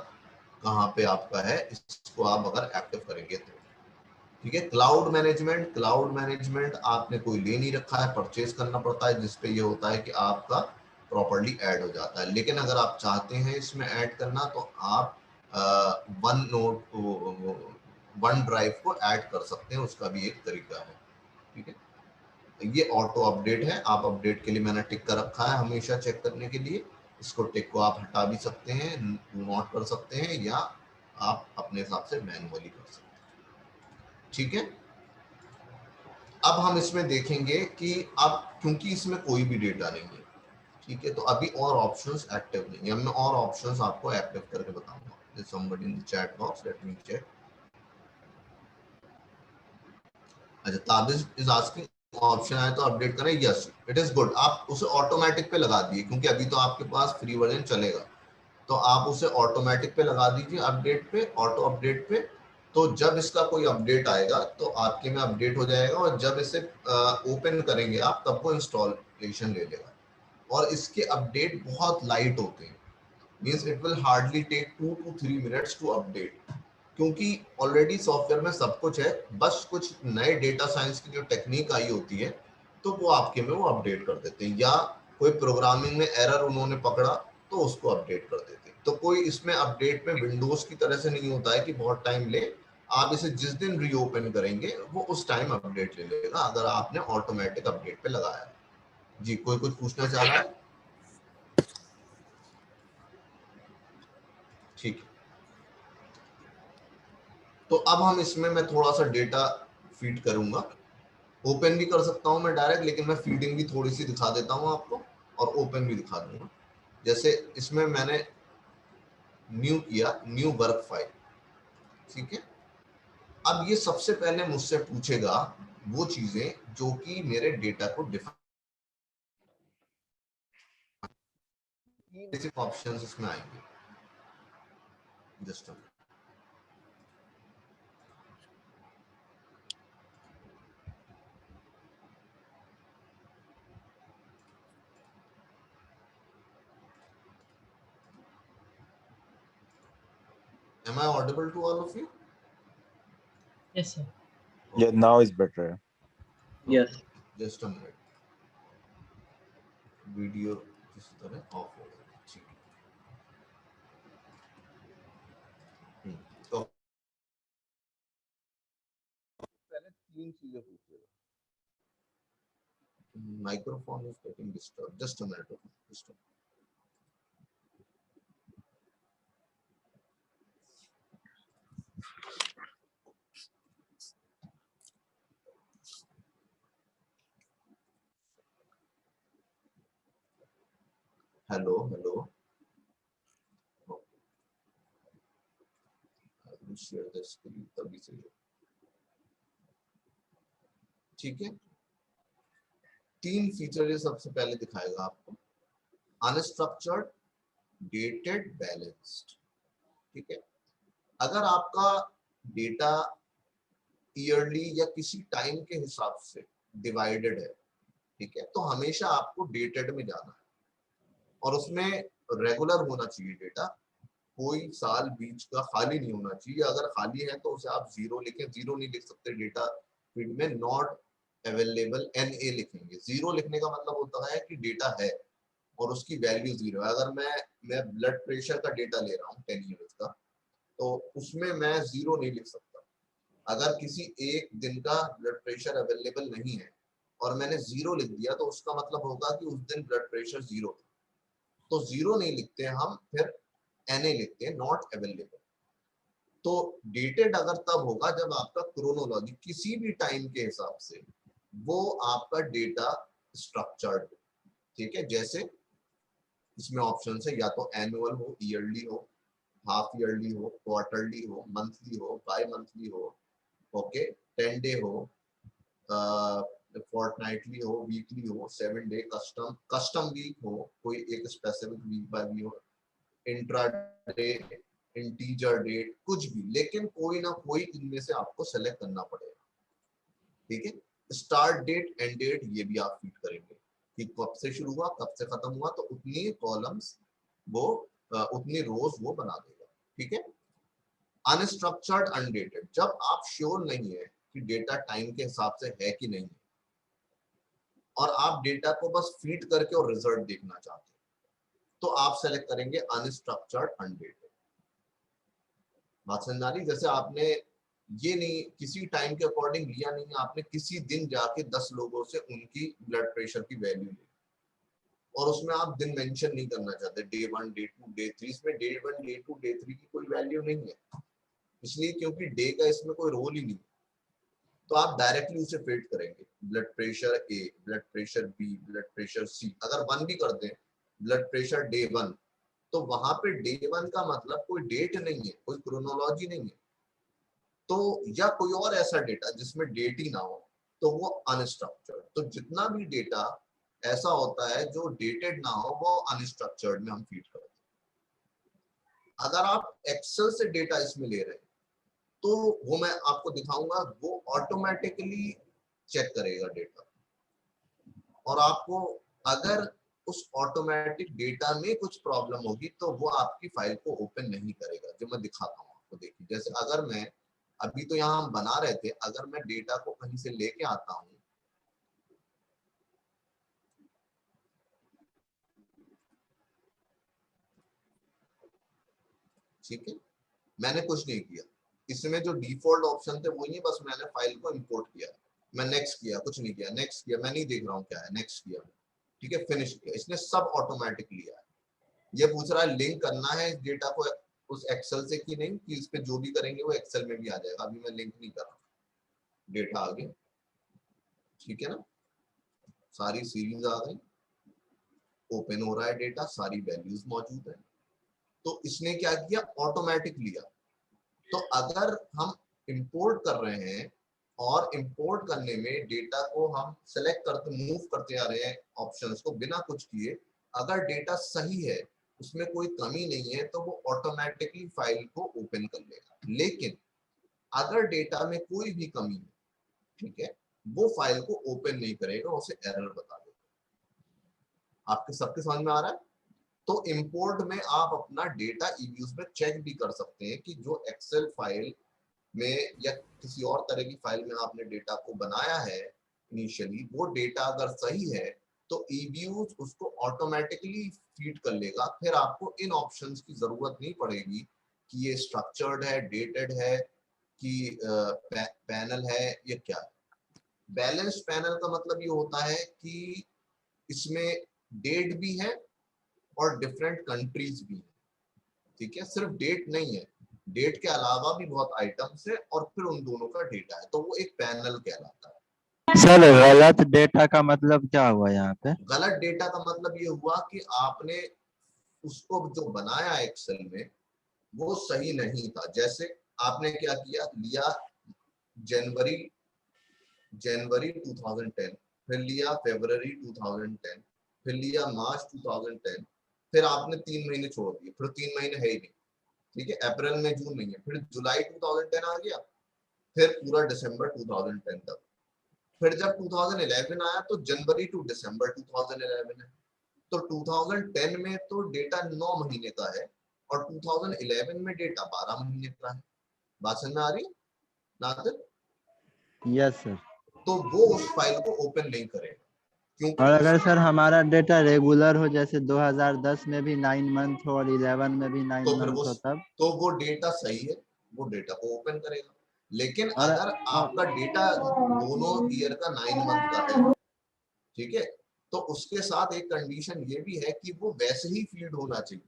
कहाँ पे आपका है, इसको आप अगर एक्टिव करेंगे तो। ठीक है, क्लाउड मैनेजमेंट, क्लाउड मैनेजमेंट आपने कोई ले नहीं रखा है, परचेज करना पड़ता है, जिसपे ये होता है कि आपका प्रॉपर्ली ऐड हो जाता है। लेकिन अगर आप चाहते हैं इसमें ऐड करना तो आप वन ड्राइव को ऐड कर सकते हैं, उसका भी एक तरीका है। ठीक है, ये ऑटो अपडेट है, आप अपडेट के लिए मैंने टिक कर रखा है हमेशा चेक करने के लिए। इसको टिक को आप हटा भी सकते हैं, नोट कर सकते हैं, या आप अपने हिसाब से मैनुअली कर सकते हैं। ठीक है, अब हम इसमें देखेंगे कि अब क्योंकि इसमें कोई भी डेटा नहीं है, ठीक है, तो अभी और ऑप्शंस एक्टिव नहीं है। मैं और ऑप्शंस आपको एक्टिव करके बताऊंगा। somebody in the chat box, let me check. अच्छा, ताबिज इज आस्किंग ऑप्शन आए तो अपडेट करें। Yes, it is good. आप उसे ऑटोमेटिक पे लगा दिए, क्योंकि अभी तो आपके पास फ्री वर्जन चलेगा, तो आप उसे ऑटोमेटिक पे लगा दीजिए, अपडेट पे, ऑटो अपडेट पे। तो जब इसका कोई अपडेट आएगा तो आपके में अपडेट हो जाएगा, और जब इसे ओपन करेंगे आप तब वो इंस्टॉलेशन ले लेगा। और इसके अपडेट बहुत लाइट होते हैं, means it will hardly take 2 to 3 minutes to update, क्योंकि ऑलरेडी सॉफ्टवेयर में सब कुछ है, बस कुछ नए डेटा साइंस की जो टेक्निक आई होती है तो वो आपके में वो अपडेट कर देते हैं, या कोई प्रोग्रामिंग में एरर उन्होंने पकड़ा तो उसको अपडेट कर देते हैं। तो कोई इसमें अपडेट में विंडोज की तरह से नहीं होता है कि बहुत टाइम ले, आप इसे जिस दिन रीओपन करेंगे वो उस टाइम अपडेट ले लेगा, अगर आपने ऑटोमेटिक अपडेट पे लगाया। जी, कोई कुछ पूछना चाह रहा है? ठीक है, तो अब हम इसमें मैं थोड़ा सा डेटा फीड करूंगा, ओपन भी कर सकता हूं मैं डायरेक्ट, लेकिन मैं फीडिंग भी थोड़ी सी दिखा देता हूं आपको, और ओपन भी दिखा दूंगा। जैसे इसमें मैंने न्यू किया, न्यू वर्क फाइल। ठीक है, अब ये सबसे पहले मुझसे पूछेगा वो चीजें जो कि मेरे डेटा को डिफाइन ऑप्शंस इसमें आएंगे। Just am I audible to all of you? Yes, sir. Yeah, now is better. Yes. Just a minute, video इस तरह ऑफ हो गया। ठीक है, तो पहले तीन चीजें पूछेगा। Microphone is getting disturb, just a minute, just a minute. Hello hello, share the screen तभी से। ठीक है, तीन फीचर ये सबसे पहले दिखाएगा आपको, अनस्ट्रक्चर्ड, डेटेड, बैलेंस्ड। ठीक है, अगर आपका डेटा ईयरली या किसी टाइम के हिसाब से डिवाइडेड है, ठीक है, तो हमेशा आपको डेटेड में जाना है, और उसमें रेगुलर होना चाहिए डेटा, कोई साल बीच का खाली नहीं होना चाहिए। अगर खाली है तो उसे आप जीरो लिखें, जीरो नहीं लिख सकते डेटा फील्ड में, नॉट अवेलेबल NA लिखेंगे। जीरो लिखने का मतलब होता है कि डेटा है और उसकी वैल्यू जीरो है। अगर मैं ब्लड प्रेशर का डेटा ले रहा हूँ 10 यूनिट का, तो उसमें मैं जीरो नहीं लिख सकता। अगर किसी एक दिन का ब्लड प्रेशर अवेलेबल नहीं है और मैंने जीरो लिख दिया, तो उसका मतलब होगा कि उस दिन ब्लड प्रेशर जीरो था। तो जीरो नहीं लिखते हम, फिर NA लिखते हैं, नॉट अवेलेबल। तो डेटेड अगर तब होगा जब आपका क्रोनोलॉजी किसी भी टाइम के हिसाब से वो आपका डेटा स्ट्रक्चर्ड, ठीक है, जैसे इसमें ऑप्शन है, या तो एनुअल हो, ईयरली हो, हाफ ईयरली हो, क्वार्टरली हो, मंथली हो, बाई मंथली हो, ओके, 10 डे हो, फोर्टनाइटली हो, वीकली हो, 7 डे कस्टम वीक हो, कोई एक स्पेसिफिक वीक बाय वीक हो, इंट्रा डे, इंटीजर डेट, कुछ भी, लेकिन कोई ना कोई इनमें से आपको सेलेक्ट करना पड़ेगा। ठीक है, स्टार्ट डेट, एंड डेट, ये भी आप फीड करेंगे कि कब से शुरू हुआ, कब से खत्म हुआ, तो उतनी कॉलम्स वो उतनी रोज वो बना देगा। ठीक है, अनस्ट्रक्चर्ड अनडेटेड, जब आप श्योर नहीं है कि डेटा टाइम के हिसाब से है कि नहीं है और आप डेटा को बस फीड करके और रिजल्ट देखना चाहते हैं, तो आप सेलेक्ट करेंगे अनस्ट्रक्चर्ड अनडेटेड। बात समझ आ रही? जैसे आपने ये नहीं किसी टाइम के अकॉर्डिंग लिया नहीं, आपने किसी दिन जाके 10 लोगों से उनकी ब्लड प्रेशर की वैल्यू ली और उसमें आप दिन मेंशन नहीं करना चाहते, डे 1, डे 2, डे 3, इसमें डे 1, डे 2, डे 3 की कोई वैल्यू नहीं है, इसलिए क्योंकि डे का इसमें कोई रोल ही नहीं, तो आप डायरेक्टली उसे फीड करेंगे, blood pressure A, blood pressure B, blood pressure C. अगर 1 भी कर दें, ब्लड प्रेशर डे 1, तो वहां पे डे 1 का मतलब कोई डेट नहीं है, कोई क्रोनोलॉजी नहीं है, तो या कोई और ऐसा डेटा जिसमें डेट ही ना हो, तो वो अनस्ट्रक्चर्ड। तो जितना भी डेटा ऐसा होता है जो डेटेड ना हो, वो अनस्ट्रक्चर्ड में हम फीड करते हैं। अगर आप एक्सेल से डेटा इसमें ले रहे हैं, तो वो मैं आपको दिखाऊंगा, वो ऑटोमेटिकली चेक करेगा डेटा, और आपको अगर उस ऑटोमेटिक डेटा में कुछ प्रॉब्लम होगी तो वो आपकी फाइल को ओपन नहीं करेगा, जो मैं दिखाता हूँ आपको। देखिए, जैसे अगर मैं अभी तो यहाँ हम बना रहे थे, अगर मैं डेटा को कहीं से लेके आता हूँ, ठीक है, मैंने कुछ नहीं किया, इसमें जो डिफॉल्ट ऑप्शन थे वही है, बस मैंने फाइल को इंपोर्ट किया, मैं नेक्स्ट किया, कुछ नहीं किया, नेक्स्ट किया, मैं नहीं देख रहा हूँ क्या है, नेक्स्ट किया, ठीक है, फिनिश किया, इसने सब ऑटोमेटिक लिया है। ये पूछ रहा है लिंक करना है इस डेटा को उस एक्सेल से कि नहीं, कि इस पे जो भी करेंगे वो एक्सेल में भी आ जाएगा, अभी मैं लिंक नहीं कर रहा, डेटा आ गया, ठीक है ना, सारी सीरीज आ गई, ओपन हो रहा है डेटा, सारी वैल्यूज मौजूद है, तो इसने क्या किया, ऑटोमेटिक लिया। तो अगर हम इंपोर्ट कर रहे हैं और इंपोर्ट करने में डेटा को हम सेलेक्ट करते, मूव करते आ रहे हैं ऑप्शंस को बिना कुछ किए, अगर डेटा सही है, उसमें कोई कमी नहीं है, तो वो ऑटोमेटिकली फाइल को ओपन कर लेगा। लेकिन अगर डेटा में कोई भी कमी है, ठीक है, वो फाइल को ओपन नहीं करेगा, उसे एरर बता देगा। आपके सबके समझ में आ रहा है? तो इंपोर्ट में आप अपना डेटा ईव्यूज में चेक भी कर सकते हैं कि जो एक्सेल फाइल में या किसी और तरह की फाइल में आपने डेटा को बनाया है इनिशियली, वो डेटा अगर सही है तो ईव्यूज उसको ऑटोमेटिकली फीड कर लेगा। फिर आपको इन ऑप्शंस की जरूरत नहीं पड़ेगी कि ये स्ट्रक्चर्ड है, डेटेड है, कि पैनल है, ये क्या है। बैलेंस्ड पैनल का मतलब ये होता है कि इसमें डेट भी है और डिफरेंट कंट्रीज भी है, ठीक है, सिर्फ डेट नहीं है, डेट के अलावा भी बहुत आइटम्स है और फिर उन दोनों का डेटा है, तो वो एक पैनल कहलाता है। सर गलत डेटा का मतलब क्या हुआ यहाँ पे? गलत डेटा का मतलब ये हुआ कि आपने उसको जो बनाया एक्सेल में वो सही नहीं था। जैसे आपने क्या किया, लिया जनवरी 2010, फिर लिया फरवरी 2010, फिर लिया मार्च 2010, फिर आपने 3 महीने छोड़ दिए, फिर 3 महीने है ही नहीं, ठीक है, अप्रैल में जून नहीं है, फिर जुलाई 2010 आ गया, फिर पूरा दिसंबर 2010 तक, फिर जब 2011 आया तो जनवरी टू दिसंबर 2011 है। तो 2010 में तो डेटा 9 महीने का है और 2011 में डेटा 12 महीने का है। बात समझ में आ रही है नादिर? Yes sir. तो वो उस फाइल को ओपन नहीं करेगा, क्योंकि और अगर सर हमारा डेटा रेगुलर हो, जैसे 2010 में भी 9 मंथ हो और 11 में भी 9 तो फिर मंथ हो, तब तो वो डेटा सही है, वो डेटा को ओपन करेगा। लेकिन और अगर आपका डेटा दोनों ईयर का 9 मंथ का है, ठीक है, तो उसके साथ एक कंडीशन ये भी है कि वो वैसे ही फीड होना चाहिए।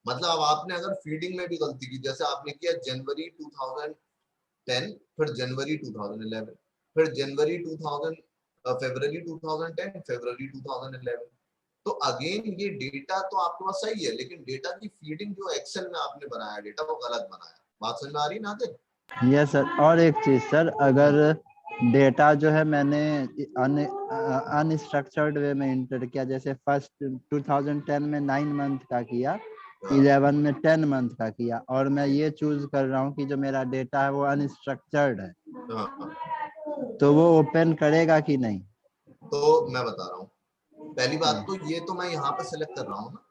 मतलब अब आपने अगर फीडिंग में भी गलती की, जैसे आपने किया जनवरी 2010, फिर जनवरी 2011, फिर जनवरी 2000, फरवरी 2010, फरवरी 2011, तो अगेन ये डेटा तो आपके पास सही है, लेकिन डेटा की फीडिंग जो एक्सेल में आपने बनाया डेटा वो गलत बनाया। बात समझ में आ रही है नादिर? Yes sir. और एक चीज सर, अगर डेटा जो है मैंने अनस्ट्रक्चर्ड वे में इंटर किया, जैसे फर्स्ट 2010 में 9 मंथ का किया, 11 में 10 मंथ का किया, और मैं ये चूज कर रहा हूँ कि जो मेरा डेटा है वो अनस्ट्रक्चर्ड है, तो वो ओपन करेगा कि नहीं? तो मैं बता रहा हूँ, पहली बात तो ये तो मैं यहाँ पे सिलेक्ट कर रहा हूँ ना,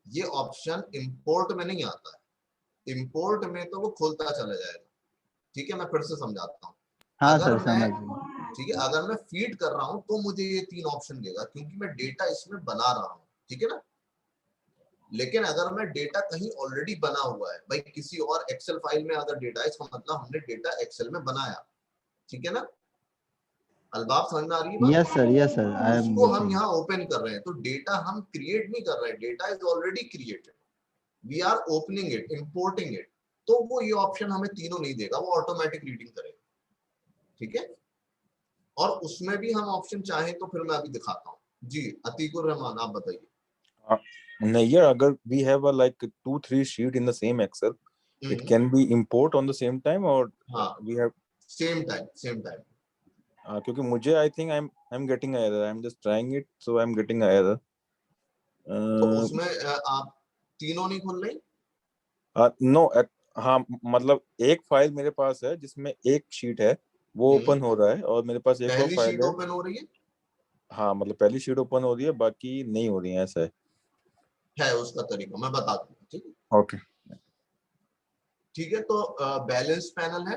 ये ऑप्शन इंपोर्ट में नहीं आता है। इंपोर्ट में तो वो खोलता चला जाएगा, ठीक है। मैं फिर से समझाता हूँ। हाँ अगर सर, मैं, समझ ठीक है, अगर मैं फीड कर रहा हूँ तो मुझे ये 3 ऑप्शन देगा, क्योंकि मैं डेटा इसमें बना रहा हूँ, ठीक है ना। लेकिन अगर मैं डेटा कहीं ऑलरेडी बना हुआ है, भाई किसी और एक्सेल फाइल में अगर डेटा है, इसका मतलब हमने डेटा एक्सेल में बनाया, ठीक है ना। अलबाब समझ में आ रही है बात? Yes sir, yes sir, I am उसको हम यहाँ ओपन कर रहे हैं, तो डेटा हम क्रिएट नहीं कर रहे हैं, data is already created, we are opening it, importing it. तो वो ये ऑप्शन हमें तीनों नहीं देगा, वो ऑटोमेटिक रीडिंग करेगा, ठीक है। और उसमें भी हम ऑप्शन चाहें तो फिर मैं अभी दिखाता हूँ। जी अतीकुर रहमान, आप बताइए। नहीं यार, अगर we have a like 2-3 sheet in the same Excel, it can be import on the same time or हाँ, we have सेम टाइम। क्योंकि मुझे I think I'm getting an error. I'm just trying it, so I'm getting an error. तो उसमें आप तीनों नहीं खुल रही? नो, हाँ मतलब एक फाइल मेरे पास है जिसमें एक शीट है वो ओपन हो रहा है, और मेरे पास एक और पहली फाइल शीट है। ओपन हो रही है? हाँ मतलब पहली शीट ओपन हो रही है, बाकी नहीं हो रही है, ऐसा है उसका तरीका, मैं बता दूंगा, ठीक है। ओके ठीक है, तो बैलेंस पैनल है।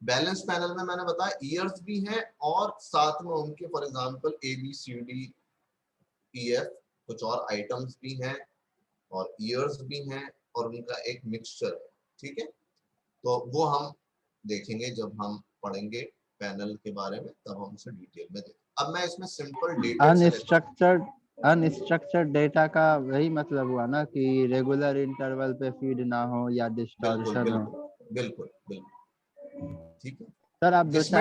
बैलेंस पैनल में मैंने बताया ईयर्स भी हैं, और साथ में उनके फॉर एग्जांपल ABCDEF कुछ और आइटम्स भी हैं, और ईयर्स भी हैं, और उनका एक मिक्सचर है, ठीक है। तो वो हम देखेंगे जब हम पढ़ेंगे पैनल के बारे में, तब हम उसे डिटेल में देखेंगे। अब मैं इसमें सिंपल डेटा अनस्ट्रक्चर्ड डेटा का वही मतलब हुआ ना कि रेगुलर इंटरवल पे फीड ना हो या डिस्टॉर्शन हो। बिल्कुल, ठीक है सर आप दो इसमें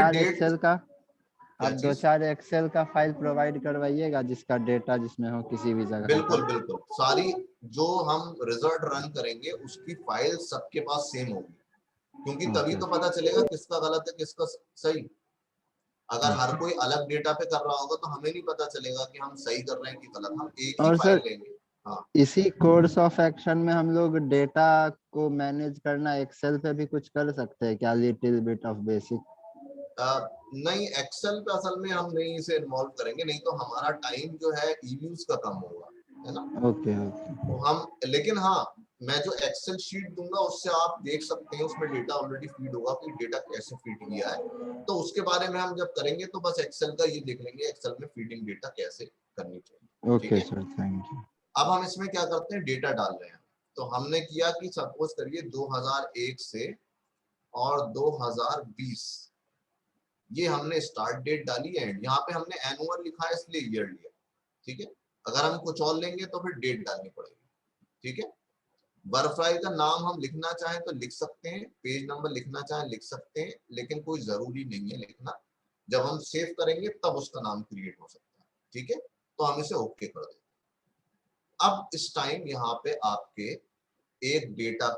चार एक्सेल का फाइल प्रोवाइड करवाइएगा जिसका डेटा जिसमें हो किसी भी जगह। बिल्कुल सारी जो हम रिजल्ट रन करेंगे उसकी फाइल सबके पास सेम होगी, क्योंकि तभी तो पता चलेगा किसका गलत है किसका सही। अगर हर कोई अलग डेटा पे कर रहा होगा तो हमें नहीं पता चलेगा कि हम सही कर रहे हैं कि गलत। हम एक ही फाइल लेंगे। हाँ, इसी कोर्स ऑफ एक्शन में हम लोग डेटा को मैनेज करना एक्सेल पे भी कुछ कर सकते हैं क्या? Little bit of basic. नहीं, एक्सेल पे असल में हम नहीं इसे इन्वॉल्व करेंगे, नहीं तो हमारा टाइम जो है ईव्यूज का कम होगा, है ना। ओके तो हम, लेकिन हाँ, मैं जो एक्सेल शीट दूंगा उससे आप देख सकते हैं, उसमें डेटा ऑलरेडी फीड होगा कि डेटा कैसे फीड किया है। तो उसके बारे में हम जब करेंगे तो बस एक्सेल का ये देख लेंगे, एक्सेल में फीडिंग डेटा कैसे करनी चाहिए। Okay sir, thank you. अब हम इसमें क्या करते हैं, डेटा डाल रहे हैं। तो हमने किया कि सपोज करिए 2001 से और 2020, ये हमने स्टार्ट डेट डाली है, यहाँ पे हमने एनुअल लिखा है इसलिए ईयर लिया, ठीक है। अगर हम कुछ और लेंगे तो फिर डेट डालनी पड़ेगी, ठीक है। वर्कफाइल का नाम हम लिखना चाहें तो लिख सकते हैं, पेज नंबर लिखना चाहें लिख सकते हैं, लेकिन कोई जरूरी नहीं है लिखना। जब हम सेव करेंगे तब उसका नाम क्रिएट हो सकता है, ठीक है। तो हम इसे ओके कर देते हैं। अब इस टाइम यहाँ पे आपके एक डेटा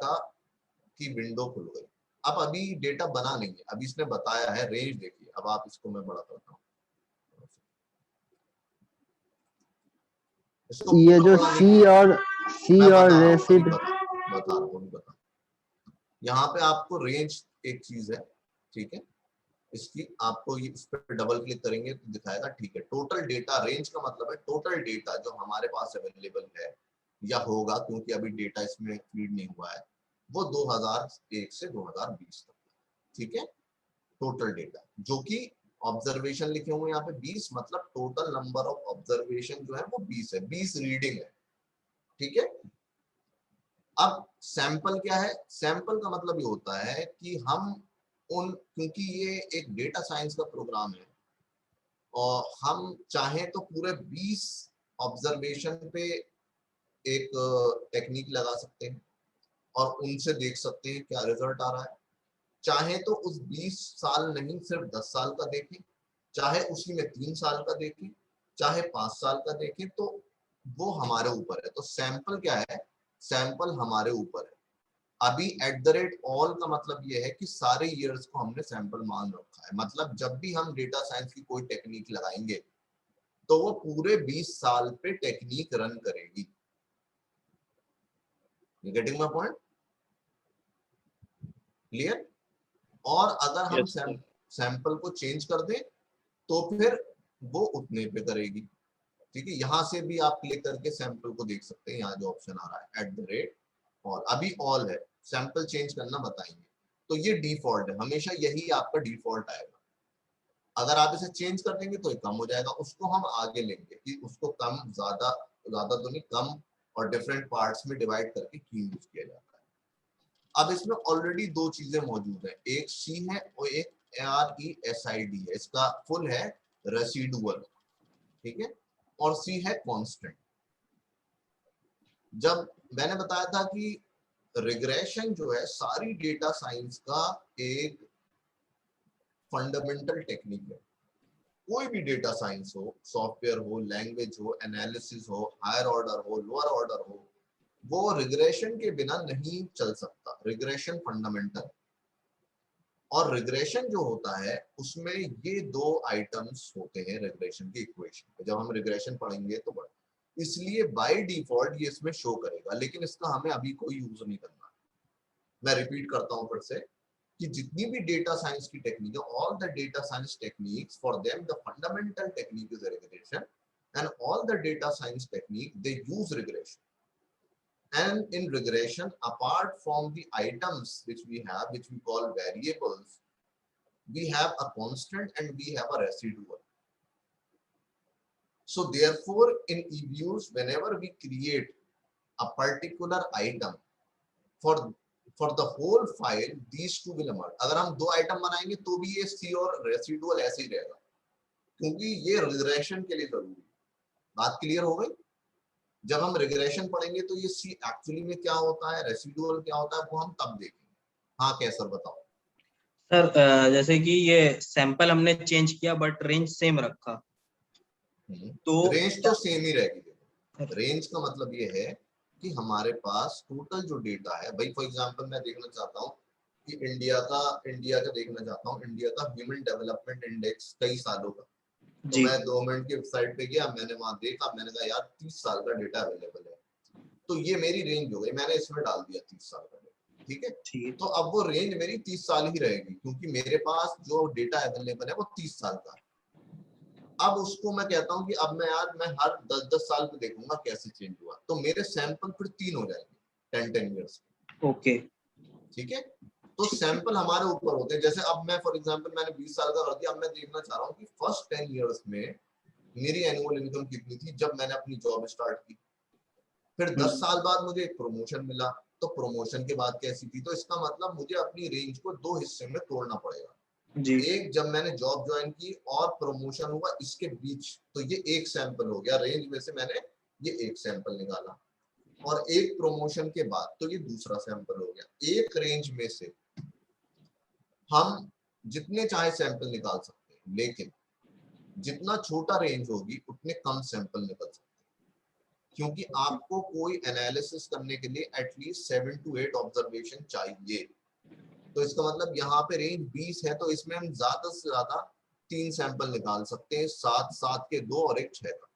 की विंडो खुल गई। अब अभी डेटा बना नहीं है, अभी इसने बताया है रेंज देखिए। अब आप इसको मैं बड़ा करता हूँ, ये जो सी और रेसिड बता रहा हूँ। यहाँ पे आपको रेंज एक चीज है, ठीक है। इसकी आपको ये इस पर डबल क्लिक करेंगे तो दिखाएगा, ठीक है। टोटल डेटा, रेंज का मतलब है टोटल डेटा जो हमारे पास अवेलेबल है या होगा, क्योंकि अभी डेटा इसमें फीड नहीं हुआ है, वो 2001 से 2020 तक, ठीक है। टोटल डेटा जो कि ऑब्जर्वेशन लिखे हुए यहाँ पे 20, मतलब टोटल नंबर ऑफ ऑब्जर्वेशन जो है वो 20 है, 20 रीडिंग है, ठीक है। अब सैंपल क्या है? सैंपल का मतलब ये होता है कि हम क्योंकि ये एक डेटा साइंस का प्रोग्राम है और हम चाहें तो पूरे 20 ऑब्जर्वेशन पे एक टेक्निक लगा सकते हैं और उनसे देख सकते हैं क्या रिजल्ट आ रहा है। चाहे तो उस 20 साल नहीं, सिर्फ 10 साल का देखें, चाहे उसी में 3 साल का देखें, चाहे 5 साल का देखें, तो वो हमारे ऊपर है। तो सैंपल क्या है? सैंपल हमारे ऊपर है। अभी @all का मतलब ये है कि सारे ईयर्स को हमने सैंपल मान रखा है। मतलब जब भी हम डेटा साइंस की कोई टेक्निक लगाएंगे तो वो पूरे 20 साल पे टेक्निक रन करेगी। Getting my point? क्लियर? और अगर हम Yes, sir. सैंपल को चेंज कर दें तो फिर वो उतने पे करेगी। ठीक है, यहां से भी आप क्लिक करके सैंपल को देख सकते हैं। यहाँ जो ऑप्शन आ रहा है @all, अभी ऑल है, सैंपल चेंज करना बताएंगे। तो ये डिफॉल्ट है, हमेशा यही आपका डिफॉल्ट आएगा। अगर आप इसे चेंज कर देंगे तो ये कम हो जाएगा, उसको हम आगे लेंगे कि उसको कम ज्यादा तो नहीं, कम और डिफरेंट पार्ट्स में डिवाइड करके क्यों यूज किया जाता है। अब इसमें ऑलरेडी दो चीजें मौजूद है, एक सी है और एक RESID है। इसका फुल है रेसिडुअल, ठीक है, और सी है कांस्टेंट। जब मैंने बताया था कि रिग्रेशन जो है सारी डेटा साइंस का एक फंडामेंटल टेक्निक है। कोई भी डेटा साइंस हो, सॉफ्टवेयर हो, लैंग्वेज हो, एनालिसिस हो, हायर ऑर्डर हो, लोअर ऑर्डर हो, वो रिग्रेशन के बिना नहीं चल सकता। रिग्रेशन फंडामेंटल, और रिग्रेशन जो होता है उसमें ये दो आइटम्स होते हैं रिग्रेशन की इक्वेशन पे। जब हम रिग्रेशन पढ़ेंगे तो इसलिए बाय डिफॉल्ट ये इसमें शो करेगा, लेकिन इसका हमें अभी कोई यूज नहीं करना। मैं रिपीट करता हूं फिर से कि जितनी भी डेटा साइंस की टेक्निक है, all the data science techniques, for them the fundamental technique is regression, and all the data science technique they use regression. And in regression, apart from the items which we have, which we call variables, we have a constant and we have a residual. So therefore, in EBUs, whenever we create a particular item for the whole file, these two will emerge. अगर हम दो item बनाएंगे तो भी ये C और residual ऐसे ही रहेगा, क्योंकि ये रिग्रेशन के लिए जरूरी है। बात क्लियर हो गई? जब हम रिग्रेशन पढ़ेंगे तो ये सी एक्चुअली में क्या होता है, रेसिडुअल क्या होता है, वो हम तब देखेंगे। हाँ कैसर बताओ। सर जैसे कि ये सैंपल हमने चेंज किया बट रेंज सेम रखा, तो रेंज तो सेम ही रहेगी। देखो रेंज का मतलब ये है कि हमारे पास टोटल जो डेटा है, भाई फॉर एग्जांपल मैं देखना चाहता हूँ कि इंडिया का देखना चाहता हूँ, इंडिया का ह्यूमन डेवलपमेंट इंडेक्स कई सालों का। तो मैं गवर्नमेंट की वेबसाइट पे गया, मैंने वहां देखा, मैंने कहा यार 30 साल का डेटा अवेलेबल है, तो ये मेरी रेंज हो गई, मैंने इसमें डाल दिया 30 साल का डेटा। ठीक है, तो अब वो रेंज मेरी 30 साल ही रहेगी, क्योंकि मेरे पास जो डेटा अवेलेबल है वो 30 साल का है। अब उसको मैं कहता हूँ कि अब मैं हर 10-10 साल पे देखूंगा कैसे चेंज हुआ, तो मेरे सैंपल फिर 3 हो जाएंगे 10 ईयर्स। ओके, ठीक है, तो सैंपल हमारे ऊपर होते हैं। जैसे अब मैं फॉर एग्जांपल मैंने 20 साल का कर दिया, अब मैं देखना चाह रहा हूँ कि फर्स्ट 10 इयर्स में मेरी एनुअल इनकम कितनी थी जब मैंने अपनी जॉब स्टार्ट की। फिर 10 साल बाद मुझे एक प्रमोशन मिला, तो प्रमोशन के बाद कैसी थी। तो इसका मतलब मुझे अपनी रेंज को दो हिस्से में तोड़ना पड़ेगा। एक जब मैंने जॉब ज्वाइन की और प्रमोशन हुआ, इसके बीच, तो ये एक सैंपल हो गया। रेंज में से मैंने ये एक सैंपल निकाला, और एक प्रमोशन के बाद तो ये दूसरा सैंपल हो गया। एक रेंज में से हम जितने चाहे सैंपल निकाल सकते हैं, लेकिन जितना छोटा रेंज होगी उतने कम सैंपल निकल सकते हैं, क्योंकि आपको कोई एनालिसिस करने के लिए एटलीस्ट 7 to 8 ऑब्जर्वेशन चाहिए। तो इसका मतलब यहाँ पे रेंज 20 है, तो इसमें हम ज्यादा से ज्यादा 3 सैंपल निकाल सकते हैं, 7 के 2 और 1 6 का।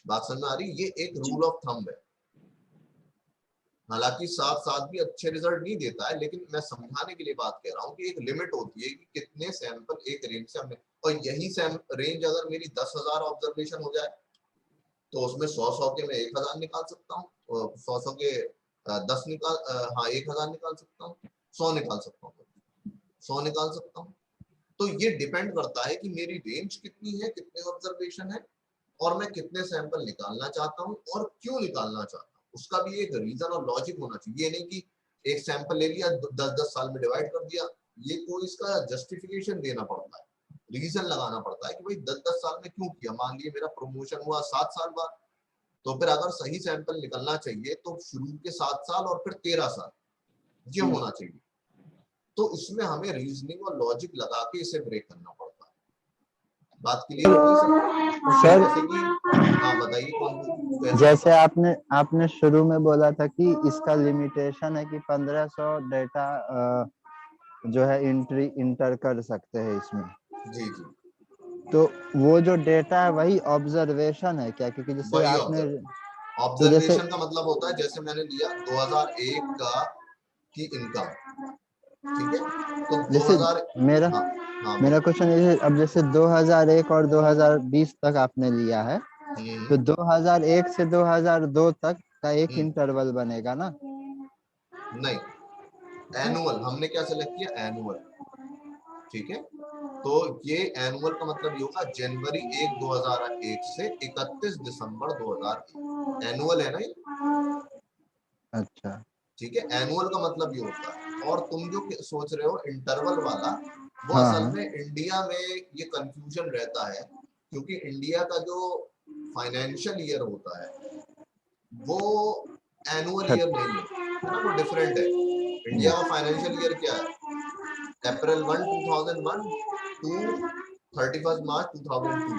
बात समझ में आ रही? ये एक रूल ऑफ थंब है। हालांकि 7 भी अच्छे रिजल्ट नहीं देता है, लेकिन मैं समझाने के लिए बात कह रहा हूँ कि एक लिमिट होती है कि कितने सैंपल एक रेंज से हमने, और यही रेंज अगर मेरी 10,000 ऑब्जर्वेशन हो जाए तो उसमें 100 के मैं 1,000 निकाल सकता हूँ, 100 के 10 निकाल 1,000 निकाल सकता हूँ, 100 निकाल सकता हूँ, 100 निकाल सकता हूँ। तो ये डिपेंड करता है कि मेरी रेंज कितनी है, कितने ऑब्जर्वेशन है, और मैं कितने सैंपल निकालना चाहता हूँ और क्यों निकालना चाहता हूँ। उसका भी एक रीजन और लॉजिक होना चाहिए। ये नहीं कि एक सैंपल ले लिया, 10-10 साल में डिवाइड कर दिया। ये कोई इसका जस्टिफिकेशन देना पड़ता है, रीजन लगाना पड़ता है कि भाई 10-10 साल में क्यों किया। मान लीजिए मेरा प्रमोशन हुआ 7 साल बाद, तो फिर अगर सही सैंपल निकलना चाहिए तो शुरू के 7 साल और फिर 13 साल ये होना चाहिए। तो इसमें हमें रीजनिंग और लॉजिक लगा के इसे ब्रेक करना पड़ता है। बात क्लियर होगी सर? सर जैसे कि हाँ बताइए कौन जैसे आपने शुरू में बोला था कि इसका लिमिटेशन है कि 1500 डेटा जो है इंटर कर सकते हैं इसमें। जी जी, तो वो जो डेटा है वही ऑब्जर्वेशन है क्या? क्योंकि जैसे वही आपने तो जैसे ऑब्जर्वेशन का मतलब होता है, जैसे मैंने लिया 2001 का की इनकम, ठीक है, तो जैसे 2000 मेरा हाँ हाँ मेरा बोलिए। क्वेश्चन ये है, अब जैसे 2001 और 2020 तक आपने लिया है, तो 2001 से 2002 तक का एक इंटरवल बनेगा ना? नहीं, एनुअल हमने क्या सेलेक्ट किया, एनुअल, ठीक है। तो ये एनुअल का मतलब ये होगा जनवरी 1 2001 से 31 दिसंबर 2001, एनुअल है ना ये, अच्छा ठीक है। एनुअल का मतलब ये होता है। और तुम जो सोच रहे हो इंटरवल वाला, वो हाँ असल हाँ में इंडिया में ये कंफ्यूजन रहता है, क्योंकि इंडिया का जो फाइनेंशियल ईयर होता है वो एनुअल ईयर नहीं है ना, वो डिफरेंट है। इंडिया का फाइनेंशियल ईयर क्या है, अप्रैल 1 2001 टू 31 मार्च 2002,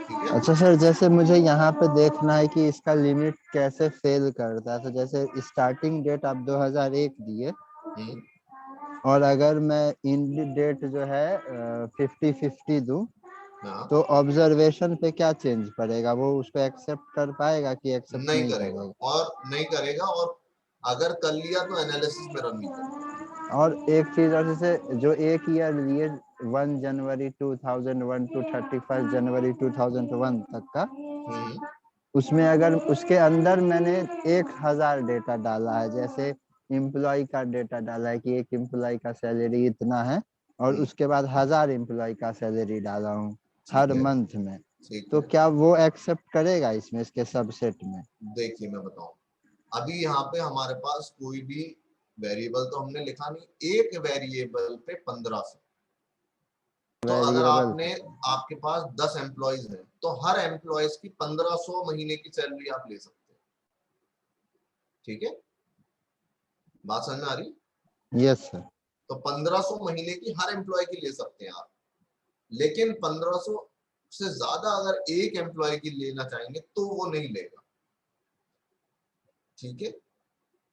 ठीक है। अच्छा सर, जैसे मुझे यहाँ पे देखना है कि इसका लिमिट कैसे फेल करता है। तो जैसे स्टार्टिंग डेट आप 2001 दिए, और अगर मैं इंड डेट जो है 50-50 दूं, तो ऑब्जर्वेशन पे क्या चेंज पड़ेगा? वो उसको एक्सेप्ट कर पाएगा कि एक्सेप्ट नहीं नहीं करेगा, करेगा? और नहीं करेगा, और अगर कर लिया तो एनालिसिस में रन नहीं करेगा। और एक चीज और, जैसे जो एक ईयर लिए 1 जनवरी 2001 टू 31 जनवरी 2001 तक का, उसमें अगर उसके अंदर मैंने 1000 डेटा डाला है, जैसे एम्प्लॉय का डेटा डाला है कि एक एम्प्लॉय का सैलरी इतना है, और उसके बाद 1000 एम्प्लॉय का सैलरी डाला हूँ हर मंथ में, तो क्या वो एक्सेप्ट करेगा इसमें, इसके सबसेट में? देखिए मैं बताऊं, अभी यहाँ पे हमारे पास कोई भी वेरिएबल तो हमने लिखा नहीं, एक वेरिएबल पे 1500। तो अगर आपने आपके पास 10 एम्प्लॉयज हैं तो हर एम्प्लॉयज की 1500 महीने की सैलरी आप ले सकते हैं, ठीक है। बात समझ में आ रही? Yes sir. तो 1500 महीने की हर एम्प्लॉय की ले सकते हैं आप, लेकिन 1500 से ज्यादा अगर एक एम्प्लॉय की लेना चाहेंगे तो वो नहीं लेगा, ठीक है।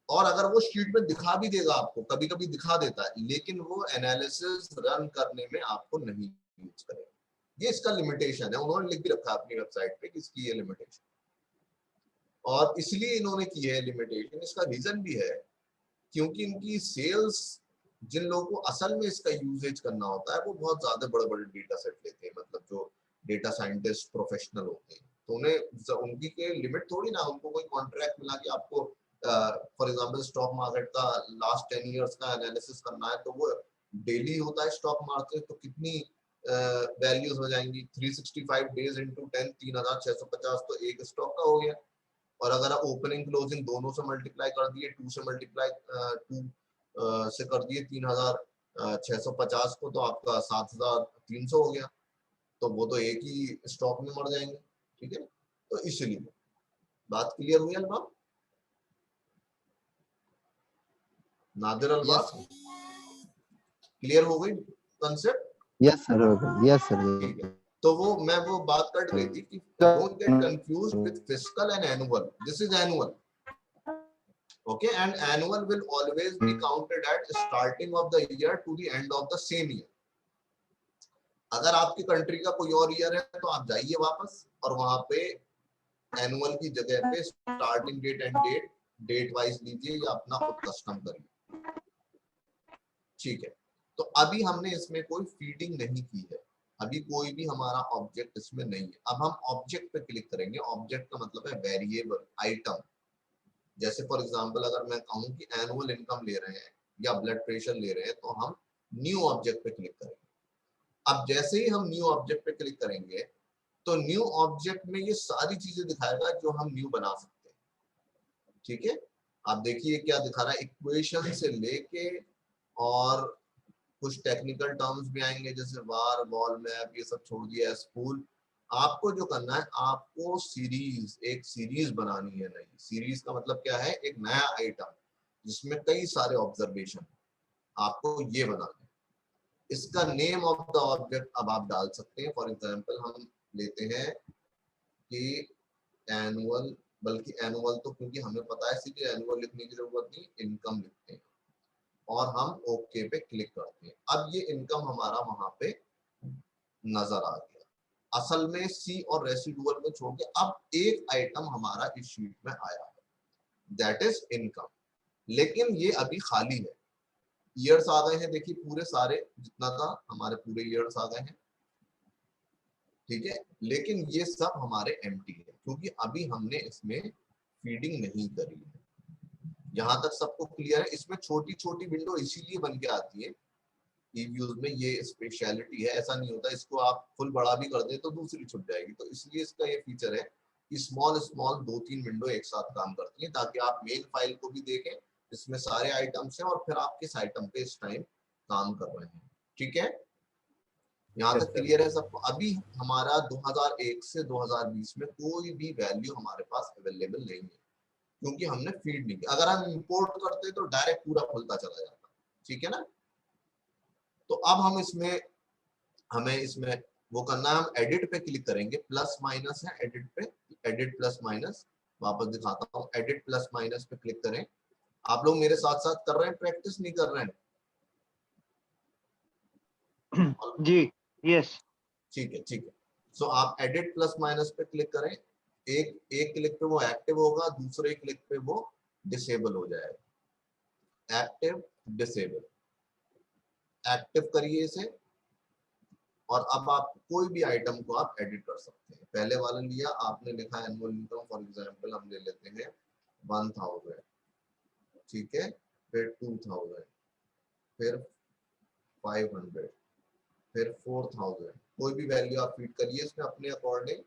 और अगर वो शीट में दिखा भी देगा आपको, कभी कभी दिखा देता है, लेकिन वो एनालिसिस रन करने में आपको नहीं यूज करेगा। ये इसका लिमिटेशन है, उन्होंने लिख भी रखा है अपनी वेबसाइट पे कि इसकी ये लिमिटेशन, और इसलिए इन्होंने की है लिमिटेशन। इसका रीजन भी है क्योंकि इनकी सेल्स, जिन लोगों को असल में इसका यूजेज करना होता है, वो बहुत ज्यादा बड़े बड़े डेटा सेट लेते हैं, मतलब जो डेटा साइंटिस्ट प्रोफेशनल होते हैं, तो उन्हें उनकी के लिमिट थोड़ी ना, उनको कोई कॉन्ट्रैक्ट मिला कि आपको फॉर एग्जांपल स्टॉक मार्केट का लास्ट 10 इयर्स का एनालिसिस करना है, तो वो डेली होता है स्टॉक मार्केट, तो कितनी वैल्यूज हो जाएंगी, 365 डेज इंटू 10 3650, तो एक स्टॉक का हो गया। और अगर आप ओपनिंग क्लोजिंग दोनों से मल्टीप्लाई कर दिए, 2 से मल्टीप्लाई 2 से कर दिए 3650 को, तो आपका 7300 हो गया, तो वो तो एक ही स्टॉक में मर जाएंगे, ठीक है। तो इसलिए बात क्लियर हुई अल्बा, नादिर अल्बा, क्लियर हो गई कंसेप्ट? यस सर, हो गया। Yes sir. ठीक है, तो मैं वो बात कट गई थी कि don't get confused with fiscal and annual, this is annual, okay, and annual will always be counted at starting of the year to the end of the same year. अगर आपकी कंट्री का कोई और year है तो आप जाइए वापस और वहां पे एनुअल की जगह पे starting date and date wise लीजिए या अपना खुद कस्टम करिए, ठीक है। तो अभी हमने इसमें कोई फीडिंग नहीं की है, अभी कोई भी हमारा ऑब्जेक्ट इसमें नहीं है। अब हम ऑब्जेक्ट पे क्लिक करेंगे, ऑब्जेक्ट का मतलब है वेरिएबल, आइटम। जैसे फॉर एग्जांपल अगर मैं कहूं कि एनुअल इनकम ले रहे हैं या ब्लड प्रेशर ले रहे हैं, तो हम न्यू ऑब्जेक्ट पे क्लिक करेंगे। अब जैसे ही हम न्यू ऑब्जेक्ट पे क्लिक करेंगे तो न्यू ऑब्जेक्ट में ये सारी चीजें दिखाएगा जो हम न्यू बना सकते हैं, ठीक है। आप देखिए क्या दिखा रहा है, इक्वेशन से लेके और कुछ टेक्निकल टर्म्स भी आएंगे, जैसे वार, वॉल मैप, ये सब छोड़ दिया है स्पूल। आपको जो करना है, आपको सीरीज, एक सीरीज बनानी है नई। सीरीज का मतलब क्या है, एक नया आइटम जिसमें कई सारे ऑब्जर्वेशन, आपको ये बनाना है, इसका नेम ऑफ द ऑब्जेक्ट अब आप डाल सकते हैं। फॉर एग्जांपल हम लेते हैं कि एनुअल, बल्कि एनुअल तो क्योंकि हमें पता है इसलिए एनुअल लिखने की जरूरत नहीं, इनकम लिखते हैं और हम ओके पे क्लिक करते हैं। अब ये इनकम हमारा वहां पे नजर आ गया। असल में सी और रेसिडुअल को छोड़ के अब एक आइटम हमारा इस शीट में आया है, दैट इज इनकम। लेकिन ये अभी खाली है। ईयर्स आ गए हैं, देखिए पूरे सारे जितना था हमारे पूरे ईयर्स आ गए हैं, ठीक है। लेकिन ये सब हमारे एम्प्टी है क्योंकि अभी हमने इसमें फीडिंग नहीं करी है। यहाँ तक सबको क्लियर है? इसमें छोटी छोटी विंडो इसीलिए बन के आती है ईव्यूज में, ये स्पेशलिटी है। ऐसा नहीं होता इसको आप फुल बड़ा भी कर दे तो दूसरी छुट जाएगी, तो इसलिए इसका ये फीचर है कि स्मॉल स्मॉल 2-3 विंडो एक साथ काम करती है ताकि आप मेन फाइल को भी देखें, इसमें सारे आइटम्स हैं और फिर आप किस आइटम पे इस टाइम काम कर रहे हैं। ठीक है, यहाँ तक क्लियर है सबको? अभी हमारा 2001 से 2020 में कोई भी वैल्यू हमारे पास अवेलेबल नहीं है क्योंकि हमने फीड नहीं किया। अगर हम इंपोर्ट करते तो डायरेक्ट पूरा खुलता चला जाता, ठीक है ना। तो अब हम इसमें, हमें इसमें वो करना है, हम एडिट पे क्लिक करेंगे, प्लस माइनस है एडिट पे, एडिट प्लस माइनस, वापस दिखाता हूँ, एडिट प्लस माइनस पे क्लिक करें। आप लोग मेरे साथ साथ कर रहे हैं, प्रैक्टिस नहीं कर रहे हैं? जी यस, ठीक है, ठीक है। सो आप एडिट प्लस माइनस पे क्लिक करें, एक क्लिक पे वो एक्टिव होगा, दूसरे क्लिक पे वो डिसेबल हो जाएगा। एक्टिव डिसेबल, एक्टिव करिए इसे और अब आप कोई भी आइटम को आप एडिट कर सकते हैं। पहले वाला लिया आपने, लिखा एनुअल इनकम, फॉर एग्जांपल हम ले लेते हैं 1000, ठीक है, फिर 2000, फिर 500, फिर 4000, कोई भी वैल्यू आप फीड करिए इसमें अपने अकॉर्डिंग।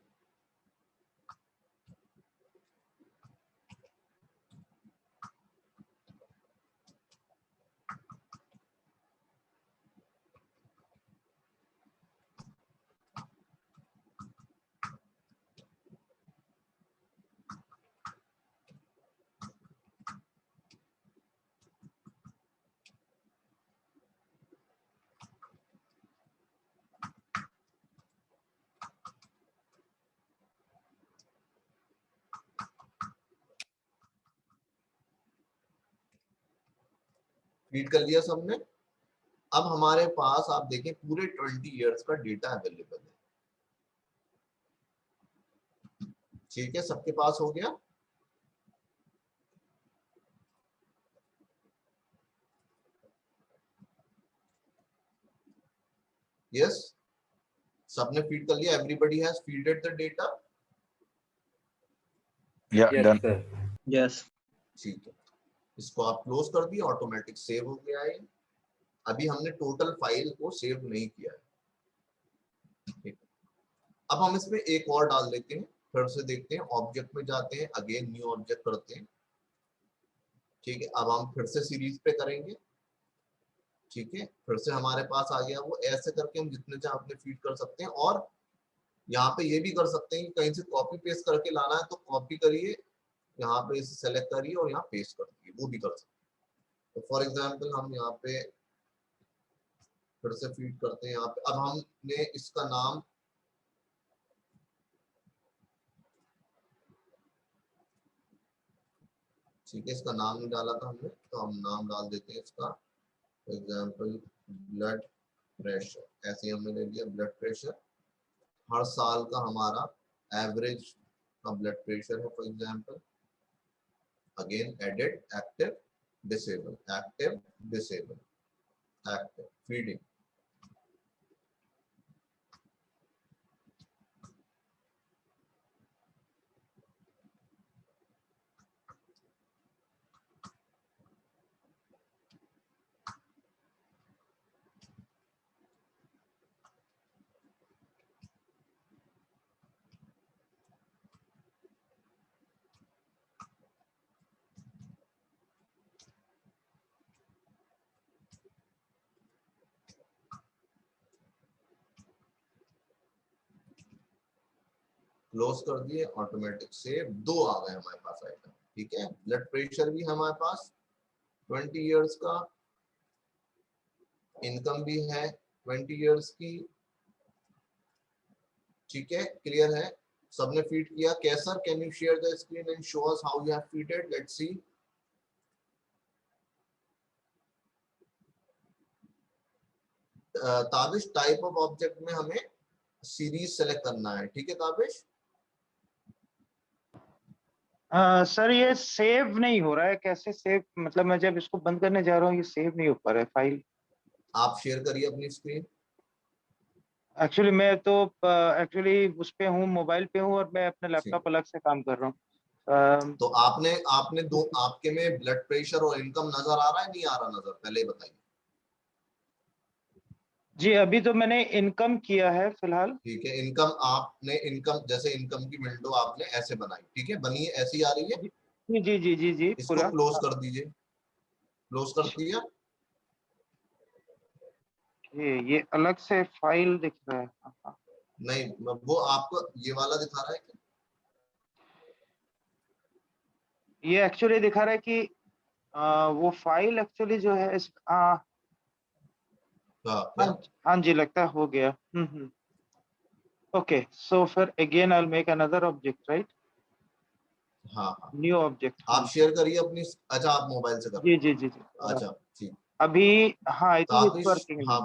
फीड कर लिया सबने। अब हमारे पास आप देखें पूरे 20 इयर्स का डेटा अवेलेबल है, ठीक है, सबके पास हो गया। यस, सबने फीड कर लिया, everybody has feeded the data. या डन। यस, ठीक है, इसको आप क्लोज कर दिए, ऑटोमेटिक सेव हो गया है। अभी हमने टोटल फाइल को सेव नहीं किया है, ठीक है। अब हम इसमें एक और डाल देते हैं, फिर से देखते हैं, ऑब्जेक्ट में जाते हैं, अगेन न्यू ऑब्जेक्ट करते हैं, ठीक है। अब हम फिर से सीरीज पे करेंगे, ठीक है, फिर से हमारे पास आ गया वो। ऐसे करके हम जितने चाहे अपने फीड कर सकते हैं और यहाँ पे ये भी कर सकते हैं कि कहीं से कॉपी पेस्ट करके लाना है तो कॉपी करिए, यहाँ पे इसे सेलेक्ट करिए और यहाँ पेस्ट कर दिए, वो भी कर सकते हैं। तो फॉर एग्जांपल हम यहाँ पे फिर से फीड करते हैं यहाँ पे। अब हमने इसका नाम, ठीक है, इसका नाम नहीं डाला था हमने तो हम नाम डाल देते हैं इसका, फॉर एग्जांपल ब्लड प्रेशर, ऐसे हमने ले लिया ब्लड प्रेशर। हर साल का हमारा एवरेज का ब्लड प्रेशर है, for example. Again edit, active disable, active disable, active feeding. Close कर दिए, ऑटोमेटिक सेव। दो आ गए हमारे पास आइटम, ठीक है। ब्लड प्रेशर भी हमारे पास 20 इयर्स का, इनकम भी है, 20 इयर्स की। ठीक है, क्लियर है, सबने फीड किया। Qaiser, can you share the screen and show us how you have feeded? Let's see. Tabish, type of object में हमें सीरीज सेलेक्ट करना है। ठीक है ताबिश? सर ये सेव नहीं हो रहा है, कैसे सेव, मतलब मैं जब इसको बंद करने जा रहा हूँ ये सेव नहीं हो पा रहा है फाइल। आप शेयर करिए अपनी स्क्रीन। एक्चुअली मैं तो एक्चुअली उस पे हूँ, मोबाइल पे हूँ, और मैं अपने लैपटॉप अलग से काम कर रहा हूँ। तो आपने आपने दो, आपके में ब्लड प्रेशर और इनकम नजर आ रहा है, नहीं आ रहा नजर? पहले ही बताइए। जी अभी तो मैंने इनकम किया है फिलहाल। ठीक है, इनकम आपने, इनकम जैसे इनकम की विंडो आपने ऐसे बनाई, ठीक है, बनी है, ऐसी आ रही है। जी जी जी जी जी इसको पूरा। क्लोज कर दीजिए। क्लोज कर दिया। ये अलग से फाइल दिख रहा है। हाँ। नहीं, वो आपको ये वाला दिखा रहा है क्या? ये एक्चुअली दिखा रहा है कि वो फाइल एक्चुअली जो है हाँ जी लगता है हो गया। ओके, सो फिर again I will make another object, right? हाँ हाँ, न्यू ऑब्जेक्ट। आप शेयर करिए अपनी। अच्छा, आप मोबाइल से कर रहे जी हैं? जी जी जी। अच्छा ठीक। अभी हाँ I think it's Tabish, working. हाँ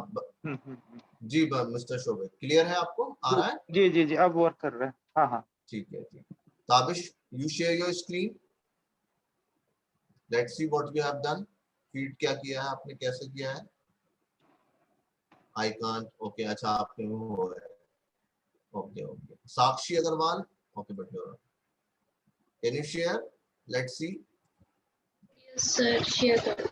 जी मिस्टर शोभे, क्लियर है, आपको आ रहा है? जी जी जी अब वर्क कर रहा है। हाँ हाँ ठीक है ठीक। Tabish, you share your screen. Let's see what you have done. Feed क्या किया है आपने, कैसे किया है? I can't. ओके, अच्छा आपने वो हो गया। Okay okay, Sakshi Agarwal. Okay but can you share? Let's see. Sir share कर।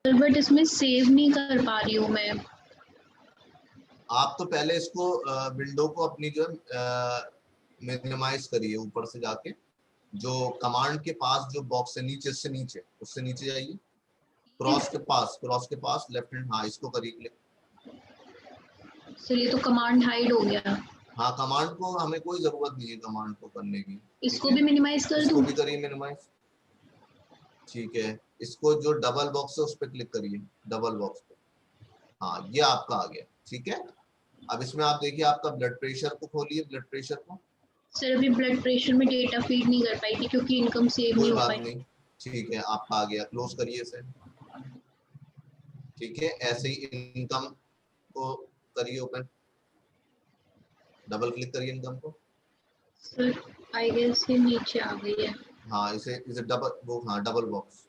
बट इसमें सेव नहीं कर पा रही हूँ मैं। आप तो पहले इसको विंडो को अपनी जो मिनिमाइज करिए, ऊपर से जाके जो कमांड के पास जो बॉक्स है, नीचे से नीचे, उससे नीचे जाइए, क्रॉस के पास, क्रॉस के पास लेफ्ट हैंड, हाँ इसको करिए क्लिक। सर ये तो कमांड हाइड हो गया। हाँ, कमांड को हमें कोई जरूरत नहीं है कमांड को करने की। इसको भी मिनिमाइज कर इसको दूं? भी करिए मिनिमाइज। ठीक है, इसको जो डबल बॉक्स है उस पर क्लिक करिए, डबल बॉक्स पे। हाँ, ये आपका आ गया। ठीक है, अब इसमें आप देखिए, आपका ब्लड प्रेशर को खोलिए, ब्लड प्रेशर को। सर अभी ब्लड प्रेशर में डेटा फीड नहीं कर पाई थी क्योंकि इनकम सेव नहीं कोई हो बात पाई। नहीं, ठीक है, आपका आ गया। क्लोज करिए इसे। ठीक है, ऐसे ही इनकम को करिए ओपन, डबल क्लिक करिए इनकम को। सर आई गेस ये नीचे आ गई है। हाँ, इसे इसे डबल वो, हाँ डबल बॉक्स,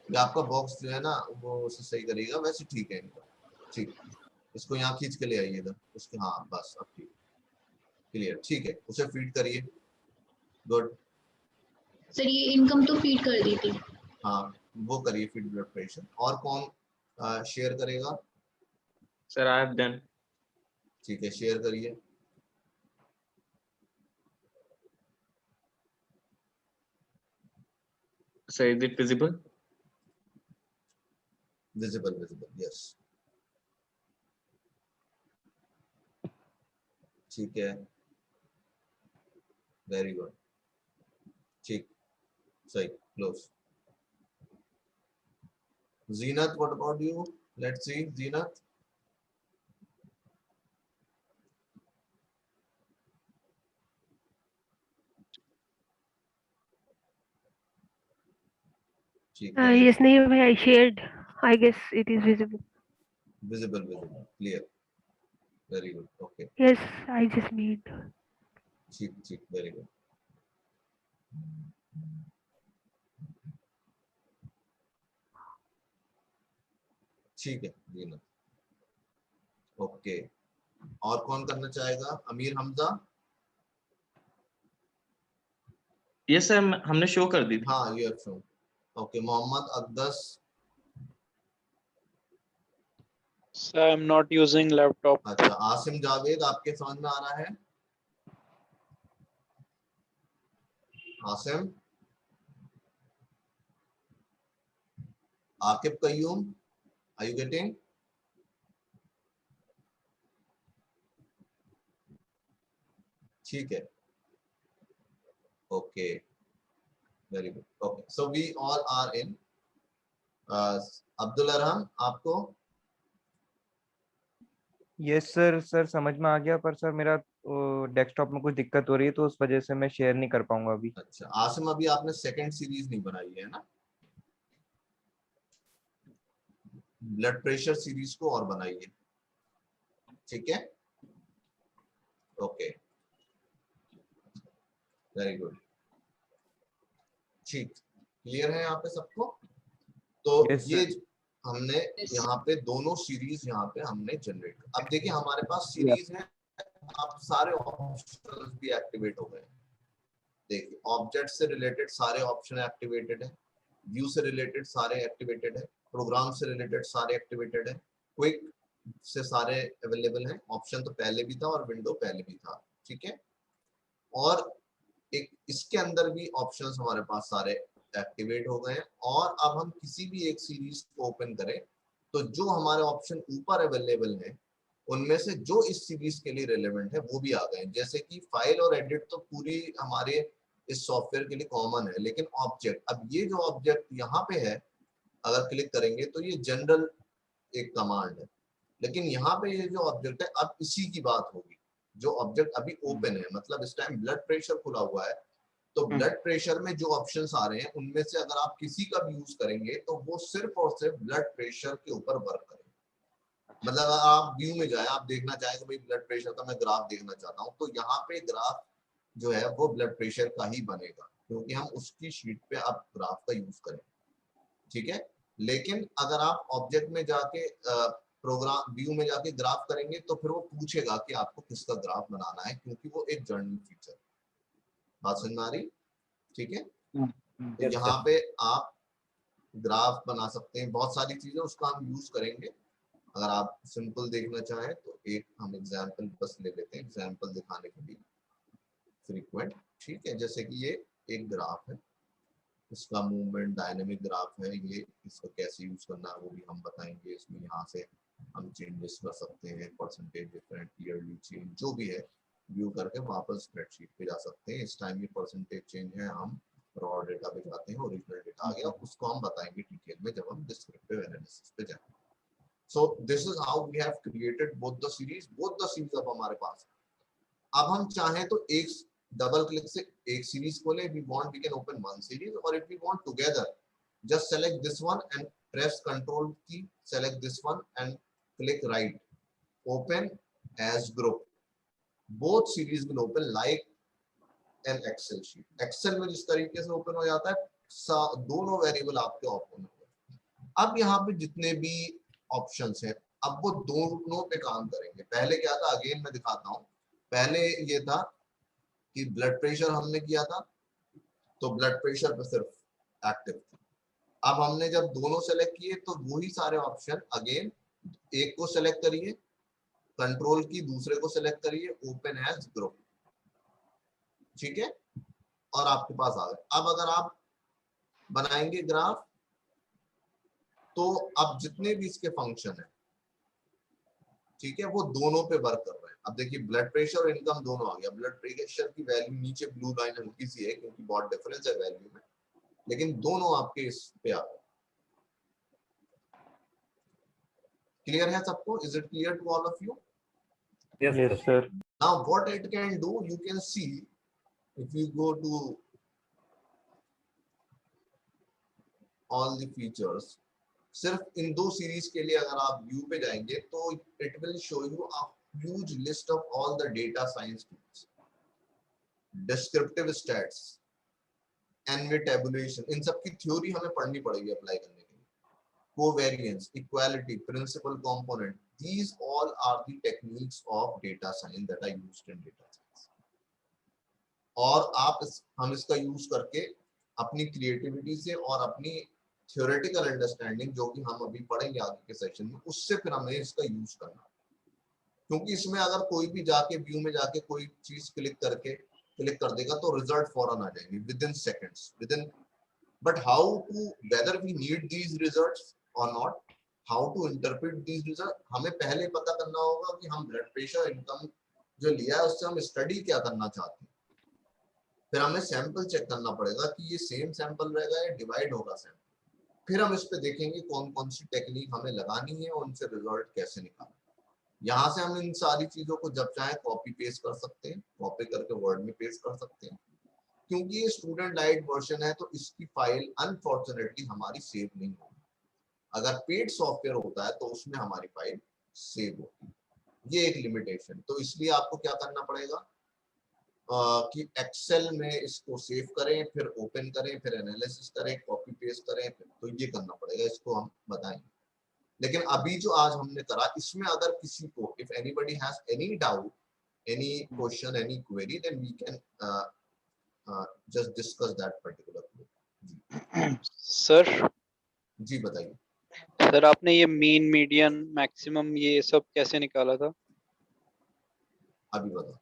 ये आपका बॉक्स जो है ना वो उसे सही करेगा। वैसे ठीक है इनका। ठीक, इसको यहाँ खींच के ले आइए इधर उसके। हाँ बस अब ठीक, क्लियर। ठीक है, उसे फीड करिए। गुड। सर ये इनकम तो फीड कर दी थी। हाँ, वो करिए फीड ब्लड प्रेशर। और कौन शेयर करेगा? Sir I have done. ठीक है, शेयर करिए। Sir is it visible? Visible, visible, yes. ठीक है, वेरी गुड। ठीक, सही, close. Zeenat, what about you? Let's see Zeenat. ठीक है, Yes, nahi bhai, I shared. I guess it is visible. Visible, visible, clear, very good, okay. Yes, I just made. ठीक ठीक, very good. ठीक है जीनत, ओके। और कौन करना चाहेगा? अमीर हमजा। यस सर हमने शो कर दी थी। हाँ ये अच्छा, okay. Mohammad Aqdas. So I'm not using laptop. अच्छा, आसिम जावेद, आपके समझ में आ रहा है? Asim. Aqib Qayyum, are you getting? ठीक है, okay. Very good, okay, so we all are in. Abdul Arham, आपको? यस सर, सर समझ में आ गया, पर सर मेरा डेस्कटॉप में कुछ दिक्कत हो रही है तो उस वजह से मैं शेयर नहीं कर पाऊंगा अभी। अच्छा आसिम, अभी आपने सेकंड सीरीज नहीं बनाई है ना? ब्लड प्रेशर सीरीज को और बनाइए, ठीक है? ओके, वेरी गुड, ठीक, क्लियर है यहाँ पे सबको? तो Yes, ये sir. हमने यहाँ पे दोनों सीरीज यहाँ पे हमने जनरेट, अब देखिए हमारे पास सीरीज है, अब सारे ऑप्शंस भी एक्टिवेट हो गए। देखिए ऑब्जेक्ट से रिलेटेड सारे ऑप्शन एक्टिवेटेड है, व्यू से रिलेटेड सारे एक्टिवेटेड है, प्रोग्राम से रिलेटेड सारे एक्टिवेटेड है, क्विक से सारे अवेलेबल हैं, ऑप्शन तो पहले भी था और विंडो पहले भी था, ठीक है? और एक इसके अंदर भी ऑप्शंस हमारे पास सारे एक्टिवेट हो गए हैं। और अब हम किसी भी एक सीरीज को ओपन करें तो जो हमारे ऑप्शन ऊपर अवेलेबल हैं उनमें से जो इस सीरीज के लिए रेलेवेंट है वो भी आ गए, जैसे कि फाइल और एडिट तो पूरी हमारे इस सॉफ्टवेयर के लिए कॉमन है, लेकिन ऑब्जेक्ट, अब ये जो ऑब्जेक्ट यहाँ पे है अगर क्लिक करेंगे तो ये जनरल एक कमांड है, लेकिन यहाँ पे ये जो ऑब्जेक्ट है अब इसी की बात होगी, जो ऑब्जेक्ट अभी ओपन है, मतलब इस टाइम ब्लड प्रेशर खुला हुआ है, तो ब्लड प्रेशर में जो ऑप्शंस आ रहे हैं उनमें से अगर आप किसी का भी यूज करेंगे तो वो सिर्फ और सिर्फ ब्लड प्रेशर के ऊपर वर्क करेंगे। मतलब अगर आप व्यू में जाए, आप देखना चाहेंगे भाई ब्लड प्रेशर का मैं ग्राफ देखना चाहता हूँ, तो यहाँ पे ग्राफ जो है वो ब्लड प्रेशर का ही बनेगा, क्योंकि हम उसकी शीट पे अब ग्राफ का यूज करेंगे, ठीक है? लेकिन अगर आप ऑब्जेक्ट में जाके प्रोग्राम व्यू में जाके ग्राफ करेंगे तो फिर वो पूछेगा कि आपको किसका ग्राफ बनाना है, क्योंकि वो एक जर्नल फीचर, बात समझ में आ रही? ठीक है, तो यहाँ पे आप ग्राफ बना सकते हैं, बहुत सारी चीजें उसका हम यूज करेंगे। अगर आप सिंपल देखना चाहें तो एक हम एग्जांपल बस ले लेते हैं, एग्जांपल दिखाने के लिए, फ्रीक्वेंट, ठीक है? जैसे कि ये एक ग्राफ है, इसका मूवमेंट डायनेमिक ग्राफ है, ये इसको कैसे यूज करना है वो भी हम बताएंगे। इसमें यहाँ से हम चेंजेस कर सकते हैं, परसेंटेज डिफरेंट, ईयरली चेंज, जो भी है व्यू करके वापस स्प्रेडशीट पे जा सकते हैं। इस टाइम ये परसेंटेज चेंज है, हम रॉ डेटा पे जाते हैं, ओरिजिनल डेटा आ गया, उसको हम बताएंगे डिटेल में जब हम डिस्क्रिप्टिव एनालिसिस पे जाएंगे। So this is how we have created both the series अब हमारे पास। अब हम चाहें तो एक डबल क्लिक से एक सीरीज खोले, we want we can open one series, और if we want together just select this one and press control key, select this one and click right, open as group, both series will open like an excel sheet। excel में जिस तरीके से open हो जाता है दोनों variable आपके open हो गए। अब यहाँ पे जितने भी ऑप्शंस हैं अब वो दोनों पे काम करेंगे। पहले क्या था, अगेन मैं दिखाता हूँ, पहले ये था कि ब्लड प्रेशर हमने किया था तो ब्लड प्रेशर पे सिर्फ एक्टिव था। अब हमने जब दोनों सेलेक्ट किए तो वही सारे ऑप्शन अगेन, एक को सेलेक्ट करिए, कंट्रोल की, दूसरे को सेलेक्ट करिए, ओपन एज ग्रुप, ठीक है? और आपके पास आ गए। अब अगर आप बनाएंगे ग्राफ तो अब जितने भी इसके फंक्शन है, ठीक है, वो दोनों पे वर्क कर रहे हैं। अब देखिए ब्लड प्रेशर और इनकम दोनों आ गया। ब्लड प्रेशर की वैल्यू नीचे ब्लू लाइन हल्की सी है क्योंकि बहुत डिफरेंस है वैल्यू में, लेकिन दोनों आपके इस पे आ गए। क्लियर है सबको? Is it clear to all of you? Yes, sir. Now what it can do, you can see if you go to all the features, सिर्फ इन दो सीरीज के लिए अगर आप व्यू पे जाएंगे तो it will show you a huge list of all the data science tools, descriptive stats, NV tabulation, इन सब की थ्योरी हमें पढ़नी पड़ेगी अप्लाई करने के लिए। Covariance, equality, principal component, these all are the techniques of data science that are used in data science। और हम इसका यूज करके अपनी क्रिएटिविटी से और अपनी थियोरेटिकल अंडरस्टैंडिंग जो कि हम अभी पढ़ेंगे आगे के सेशन में, उससे फिर हमें इसका यूज करना, क्योंकि इसमें अगर कोई भी जाके व्यू में जाके कोई चीज क्लिक कर देगा तो रिजल्ट फौरन आ जाएंगे within seconds, but how to, whether we need these results और not, how to interpret these result, हमें पहले पता करना होगा कि हम ब्लड प्रेशर, इनकम जो लिया है उससे हम स्टडी क्या करना चाहते हैं। फिर हमें सैंपल चेक करना पड़ेगा कि ये सेम सैंपल रहेगा या डिवाइड होगा सैंपल। फिर हम इस पे देखेंगे कौन कौन सी टेक्निक हमें लगानी है और उनसे रिजल्ट कैसे निकालना। यहाँ से हम इन सारी चीजों को जब चाहे कॉपी पेस्ट कर सकते हैं, कॉपी करके वर्ड में पेस्ट कर सकते हैं। क्योंकि ये स्टूडेंट लाइट वर्जन है तो इसकी फाइल अनफॉर्चुनेटली हमारी सेव नहीं होगी। अगर पेड सॉफ्टवेयर होता है तो उसमें हमारी फाइल सेव होती है, ये एक लिमिटेशन। तो इसलिए आपको क्या करना पड़ेगा कि एक्सेल में इसको सेव करें, फिर ओपन करें, फिर एनालिसिस करें, कॉपी पेस्ट करें, तो ये करना पड़ेगा, इसको हम बताएंगे। लेकिन अभी जो आज हमने करा इसमें अगर किसी को if anybody has any doubt, any question, any query, then we can just discuss that particular. Sir ji बताइए। सर आपने ये मीन मीडियन मैक्सिमम ये सब कैसे निकाला था? अभी बताओ।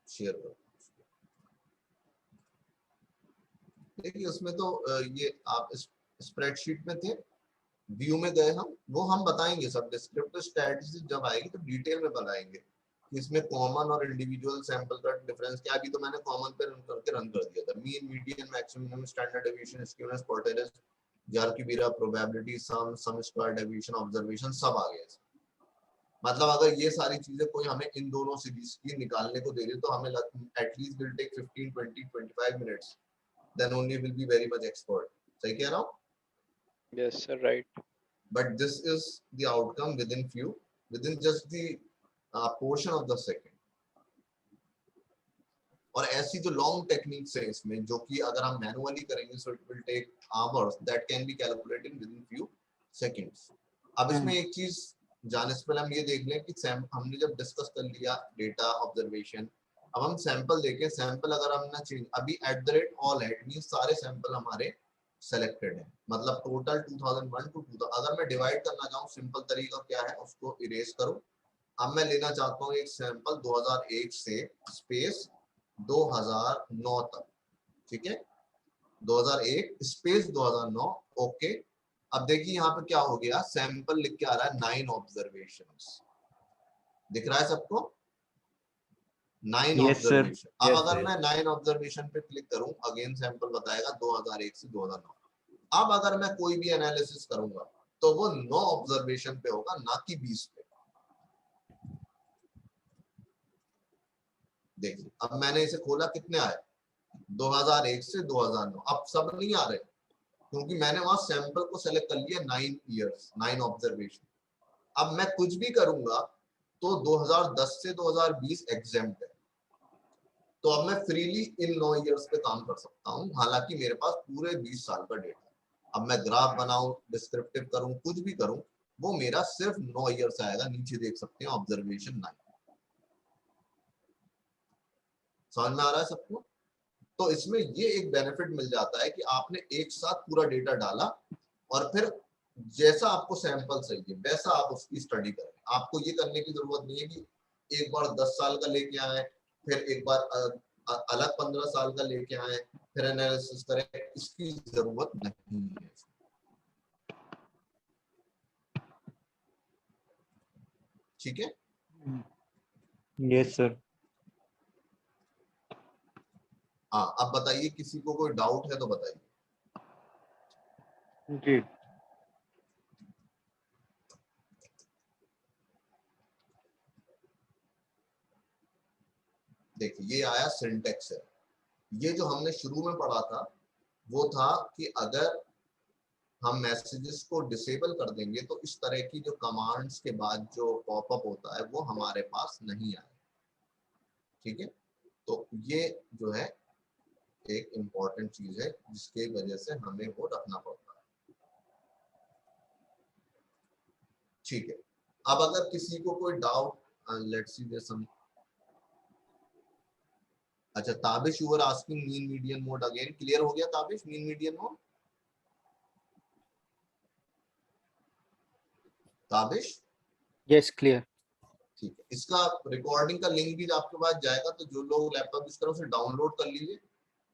शेयर करो। देखिए उसमें तो ये आप स्प्रेडशीट में थे, व्यू में गए हम, वो हम बताएंगे सब। डिस्क्रिप्टिव स्ट्रेटजी जब आएगी तो डिटेल में बताएंगे कि इसमें कॉमन और इंडिविजुअल सैंपल का डिफरेंस क्या है। अभी तो मैंने कॉमन पे रन कर दिया था। Mean, median, maximum, standard deviation, skewness, quartiles, Jarque Bera, probability, sum square deviation, observation, सब आ गया। मतलब अगर ये सारी चीजें कोई हमें इन दोनों सीरीज की निकालने को दे दे तो हमें at least will take 15, 20, 25 minutes, then only will be very much expert. सही कह रहा हूँ? Yes sir, right. But this is the outcome within just the portion of the second. और ऐसी जो लॉन्ग टेक्निक्स है इसमें, जो कि अगर हम मैनुअली करेंगे so it will take hours, that can be calculated within few seconds. अब इसमें एक चीज जाने से पहले हम ये देख लें कि हमने जब डिस्कस कर लिया डेटा ऑब्जर्वेशन, अब हम सैंपल देखें। सैंपल अगर हमने चेंज अभी @all है, इट मींस सारे सैंपल हमारे सेलेक्टेड है। मतलब टोटल 2001 टू 2000। अगर मैं डिवाइड करना चाहूँ, सिंपल तरीका क्या है, उसको इरेज करो। अब मैं लेना चाहता हूँ एक सैंपल 2001 से स्पेस 2009 तक। ठीक है, 2001 स्पेस 2009। ओके, अब देखिए यहाँ पे क्या हो गया, सैंपल लिख के आ रहा है 9 ऑब्जर्वेशंस। दिख रहा है सबको? 9 ऑब्जर्वेशन। अब अगर मैं 9 ऑब्जर्वेशन पे क्लिक करूं, अगेन सैंपल बताएगा 2001 से 2009। अब अगर मैं कोई भी एनालिसिस करूंगा तो वो 9 ऑब्जर्वेशन पे होगा, ना कि 20 पे। देखिए अब मैंने इसे खोला, कितने आए? 2001 से 2009। अब सब नहीं आ रहे क्योंकि मैंने वहां सैंपल को सेलेक्ट कर लिया 9 इयर्स, 9 ऑब्जर्वेशन। अब मैं कुछ भी करूंगा तो 2010 से 2020 एग्जेम्प्ट है, तो अब मैं फ्रीली इन 9 इयर्स पे काम कर सकता हूं, हालांकि मेरे पास पूरे 20 साल का डेटा है। अब मैं ग्राफ बनाऊं, डिस्क्रिप्टिव करूं, कुछ भी करूं, वो मेरा सिर्फ 9 इयर्स आएगा। नीचे देख सकते हैं ऑब्जर्वेशन 9। समझ में आ रहा है सबको? तो इसमें ये एक बेनिफिट मिल जाता है कि आपने एक साथ पूरा डेटा डाला और फिर जैसा आपको सैंपल चाहिए वैसा आप उसकी स्टडी करें। आपको ये करने की जरूरत नहीं है कि एक बार 10 साल का लेके आए, फिर एक बार अलग 15 साल का लेके आए, फिर एनालिसिस करें। इसकी जरूरत नहीं है। ठीक है? Yes sir. हाँ, अब बताइए, किसी को कोई डाउट है तो बताइए। जी देखिए ये आया सिंटेक्स है। ये जो हमने शुरू में पढ़ा था वो था कि अगर हम मैसेजेस को डिसेबल कर देंगे तो इस तरह की जो कमांड्स के बाद जो पॉपअप होता है वो हमारे पास नहीं आए। ठीक है, तो ये जो है एक इम्पॉर्टेंट चीज है जिसकी वजह से हमें वो रखना पड़ता है। ठीक है, अब अगर किसी को कोई doubt, let's see there some. अच्छा Tabish, you are asking mean median mode again. Clear हो गया Tabish, mean median mode? Tabish? Yes clear. ठीक है, इसका रिकॉर्डिंग का लिंक भी आपके पास जाएगा, तो जो लोग लैपटॉप यूज करें उसे डाउनलोड कर लीजिए,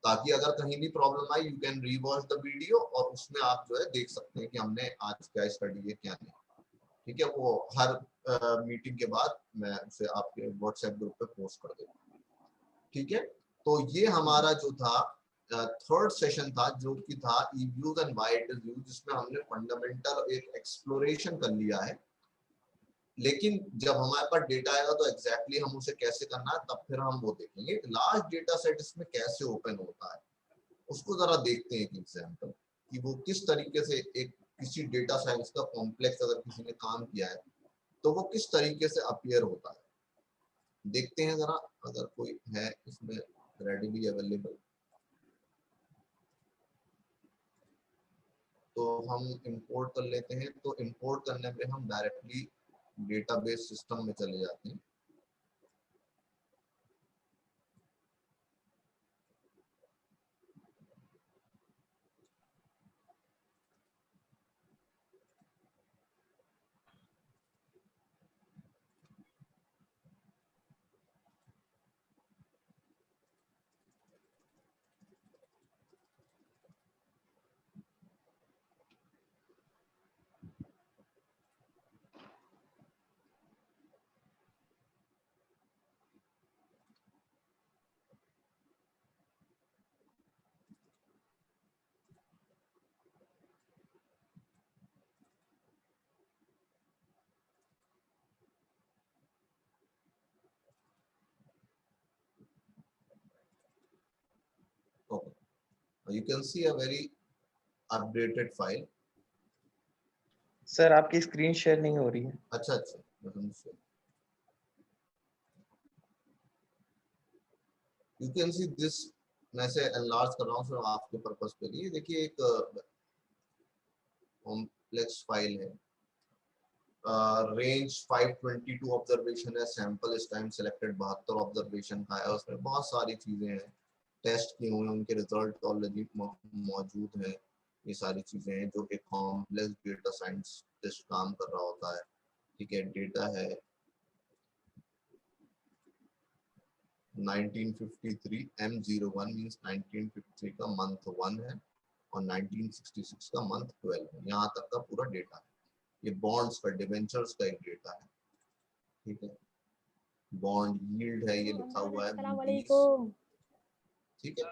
ताकि अगर कहीं भी problem I you can rewatch the video और उसमें आप जो है देख सकते हैं कि हमने आज क्या स्टडी है क्या नहीं। ठीक है, वो हर मीटिंग के बाद मैं उसे आपके व्हाट्सएप ग्रुप पे पोस्ट कर दूंगा। ठीक है, तो ये हमारा जो था थर्ड सेशन था, जो कि था ईव्यूज and why it is used, जिसमें हमने फंडामेंटल एक एक्सप्लोरेशन कर लिया है। लेकिन जब हमारे पास डेटा आएगा तो एग्जैक्टली हम उसे कैसे करना है तब फिर हम वो देखेंगे। लार्ज डेटा सेट इसमें कैसे ओपन होता है उसको जरा देखते हैं एक एग्जांपल, कि वो किस तरीके से एक किसी डेटा साइंस का कॉम्प्लेक्स अगर किसी ने काम किया है तो वो किस तरीके से अपीयर होता है। देखते हैं जरा, अगर कोई है इसमें रेडीली अवेलेबल तो हम इंपोर्ट कर लेते हैं। तो इंपोर्ट करने पे हम डायरेक्टली डेटाबेस सिस्टम में चले जाते हैं। Okay, you can see a very updated file. Sir आपकी स्क्रीन शेयर नहीं हो रही है। अच्छा अच्छा, you can see this, मैं से enlarge कर रहा हूँ सिर्फ आपके पर्पस के लिए। देखिए एक कॉम्प्लेक्स फाइल है, रेंज 522 ऑब्जर्वेशन है, सैंपल इस टाइम सिलेक्टेड 72 ऑब्जर्वेशन का है, उसमें बहुत सारी चीजें हैं, टेस्ट किए हुए उनके रिजल्ट ऑलरेडी मौजूद है। ये सारी चीजें हैं जो एक कॉम्प्लेक्स डेटा साइंटिस्ट काम कर रहा होता है। ठीक है, डेटा है 1953, M01 मींस 1953 का मंथ 1 है और 1966 का मंथ 12 है। यहाँ तक का पूरा डेटा है। ये बॉन्ड्स का, डिवेंचर्स का एक डेटा है। ठीक है, बॉन्ड यील्ड है, ये लिखा हुआ है 20। ठीक है,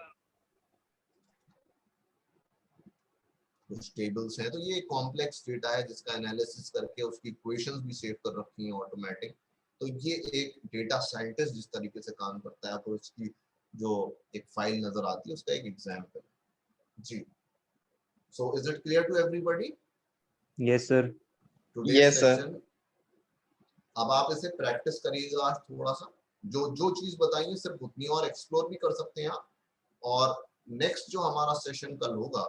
कुछ टेबल्स हैं। तो ये कॉम्प्लेक्स डेटा है जिसका एनालिसिस करके उसकी इक्वेशंस भी सेव कर रखी हैं ऑटोमेटिक। तो ये एक डेटा साइंटिस्ट जिस तरीके से काम करता है तो उसकी जो एक फाइल नजर आती है उसका एक एग्जांपल जी। So is it clear to everybody? Yes sir. Today's session, अब आप इसे प्रैक्टिस करिएगा आज थोड़ा सा, जो चीज बताई है सिर्फ उतनी और एक्सप्लोर भी कर सकते हैं आप। और नेक्स्ट जो हमारा सेशन कल होगा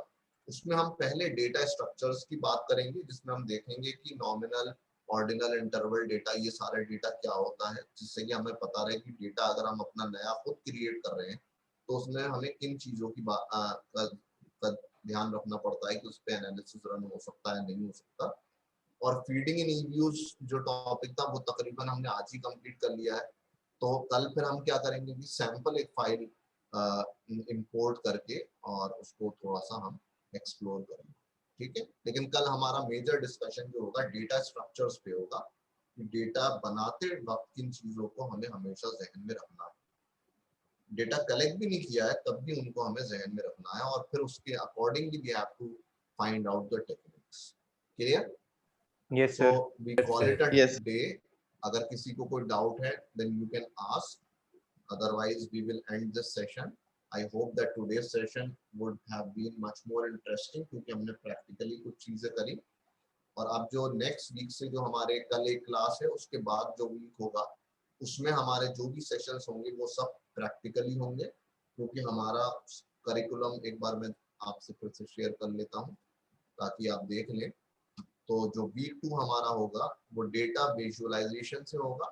उसमें हम पहले डेटा स्ट्रक्चर्स की बात करेंगे, जिसमें हम देखेंगे कि नॉमिनल, ऑर्डिनल, इंटरवल डेटा, ये सारे डेटा क्या होता है, जिससे कि हमें पता रहे कि डेटा अगर हम अपना नया खुद क्रिएट कर रहे हैं तो उसमें हमें किन चीजों की का ध्यान रखना पड़ता है कि उस पर एनालिसिस रन हो सकता है नहीं हो सकता। और फीडिंग इन ईव्यूज जो टॉपिक था वो तकरीबन हमने आज ही कंप्लीट कर लिया है। तो कल फिर हम क्या करेंगे कि सैंपल एक फाइल इंपोर्ट करके और उसको थोड़ा सा हम एक्सप्लोर करेंगे। ठीक है, लेकिन कल हमारा मेजर डिस्कशन जो होगा डेटा स्ट्रक्चर्स पे होगा कि डेटा बनाते वक्त किन चीजों को हमें हमेशा जहन में रखना है। डेटा कलेक्ट भी नहीं किया है तब भी उनको हमें जहन में रखना है और फिर उसके accordingly we have to find out the techniques. Clear? Yes So sir. we call it a day. अगर किसी को कोई डाउट है then you can ask. Otherwise we will end this session. I hope that today's session would have been much more interesting क्योंकि हमने practically कुछ चीजें करी। और अब जो नेक्स्ट वीक से जो हमारे कल एक क्लास है उसके बाद जो वीक होगा उसमें हमारे जो भी सेशंस होंगे वो सब प्रैक्टिकली होंगे, क्योंकि हमारा करिकुलम एक बार मैं आपसे फिर से शेयर कर लेता हूँ ताकि आप देख लें। तो जो वीक 2 हमारा होगा वो डेटा विजुअलाइजेशन से होगा।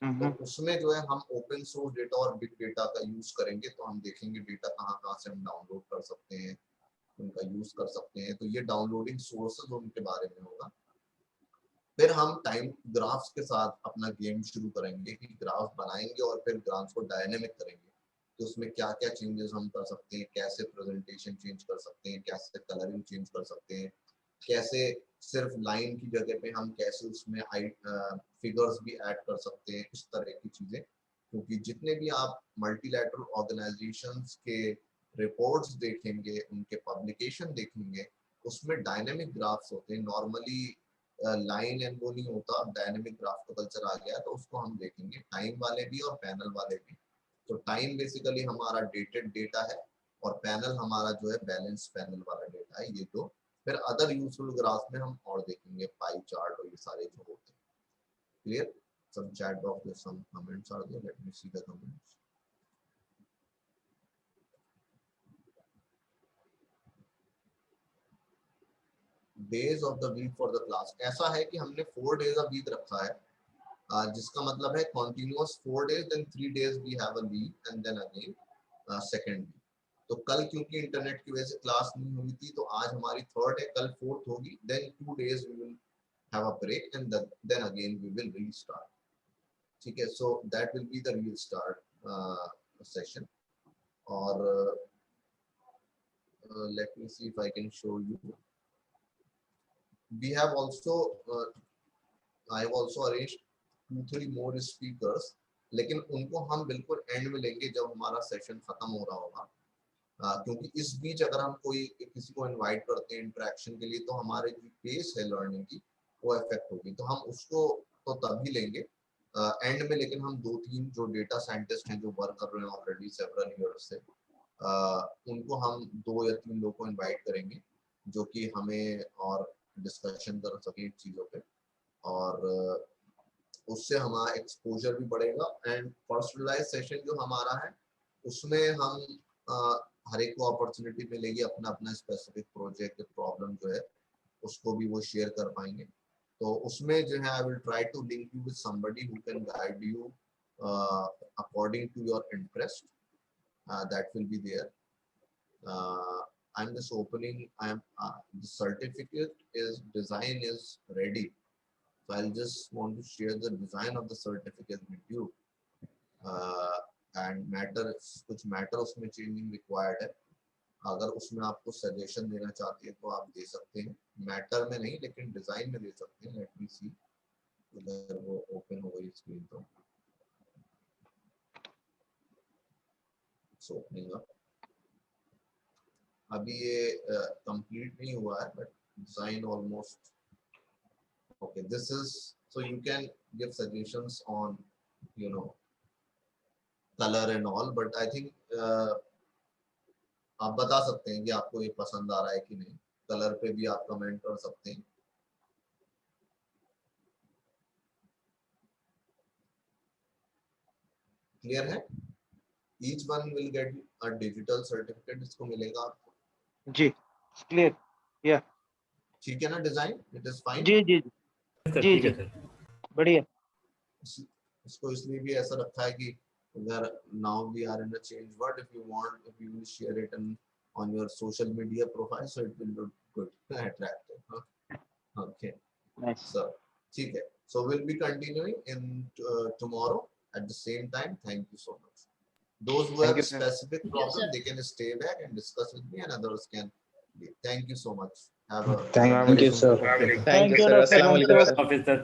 तो उसमें जो है हम ओपन सोर्स डेटा और बिग डेटा का यूज करेंगे। तो हम देखेंगे डेटा कहाँ से हम डाउनलोड कर सकते हैं, उनका यूज कर सकते हैं। तो ये डाउनलोडिंग सोर्सेज उनके बारे में होगा। फिर हम टाइम ग्राफ्स के साथ अपना गेम शुरू करेंगे कि ग्राफ बनाएंगे और फिर ग्राफ्स को डायनेमिक करेंगे। तो उसमें क्या क्या चेंजेस हम कर सकते हैं, कैसे प्रेजेंटेशन चेंज कर सकते हैं, कैसे कलरिंग चेंज कर सकते हैं, कैसे सिर्फ लाइन की जगह पे हम कैसे उसमें फिगर्स भी ऐड कर सकते हैं, इस तरह की चीजें। क्योंकि जितने भी आप मल्टीलैटरल ऑर्गेनाइजेशंस के रिपोर्ट्स देखेंगे, उनके पब्लिकेशन देखेंगे, उसमें डायनेमिक ग्राफ्स होते हैं। नॉर्मली लाइन एंड वो नहीं होता, डायनेमिक ग्राफ का कल्चर आ गया, तो उसको हम देखेंगे, टाइम वाले भी और पैनल वाले भी। तो टाइम बेसिकली हमारा डेटेड डेटा है और पैनल हमारा जो है बैलेंस पैनल वाला डेटा है, ये दो। फिर अदर यूजफुल ग्राफ में हम और देखेंगे पाई चार्ट और ये सारे जो होते हैं। Clear? some chat box with some comments are there. Let me see the comments. Days of the week for the class. ऐसा है कि हमने 4 days a week रखा है, जिसका मतलब है continuous 4 days, then 3 days we have a leave and then again second week. तो कल क्योंकि इंटरनेट की वजह से क्लास नहीं हुई थी, तो आज हमारी 3rd है, कल 4th होगी, then 2 days we will have a break and then again we will restart. ठीक है, so that will be the restart session. और let me see if I can show you. We have also I have also arranged 2-3 more speakers, लेकिन उनको हम बिल्कुल and में लेंगे जब हमारा सेशन खत्म हो रहा होगा, क्योंकि इस बीच अगर हम किसी को इनवाइट करते हैं इंटरेक्शन के लिए, तो हमारे जो पेस है लर्निंग की वो इफेक्ट होगी। तो हम उसको तो तभी लेंगे एंड में, लेकिन हम 2-3 जो डेटा साइंटिस्ट हैं जो वर्क कर रहे हैं ऑलरेडी सेवरल ईयर्स से, उनको हम 2 या 3 लोगों को इनवाइट करेंगे जो कि हमें और डिस्कशन कर सके चीज़ों पे, और उससे हमारा एक्सपोजर भी बढ़ेगा। एंड पर्सनलाइज सेशन जो हमारा है उसमें हम हर एक को अपॉर्चुनिटी मिलेगी अपना अपना स्पेसिफिक प्रोजेक्ट प्रॉब्लम जो है उसको भी वो शेयर कर पाएंगे। तो उसमें जो है I will try to link you with somebody who can guide you according to your interest, that will be there. I'm just opening. The certificate design is ready, so I'll just want to share the design of the certificate with you. And कुछ matter उसमें changing required है। अगर उसमें आपको suggestion देना चाहते हैं तो आप दे सकते हैं, मैटर में नहीं लेकिन डिजाइन में दे सकते हैं। लेट मी सी, अगर वो ओपन हो गई स्क्रीन तो ओपनिंग अप। अभी ये कंप्लीट नहीं हुआ है but design almost okay. This is so you can give suggestions on you know colour and all, but I think आप बता सकते हैं कि आपको ये पसंद आ रहा है कि नहीं। कलर पे भी आप कमेंट कर सकते हैं। क्लियर है? Each one will get a digital certificate, इसको मिलेगा आपको। जी क्लियर, या ठीक है ना? Design it is fine. जी जी जी जी बढ़िया। इसको इसलिए भी ऐसा रखा है कि अगर now we are in a change word, if you want, if you will share it on your social media profile, so it will look good, attractive, huh? Okay, nice. So ठीक है, so we'll be continuing in tomorrow at the same time. Thank you so much. Those who have specific problem, they can stay back and discuss with me, and others can leave. Thank you so much. Have a Thank you, sir. Thank you, sir. Assalamu alaikum, sir.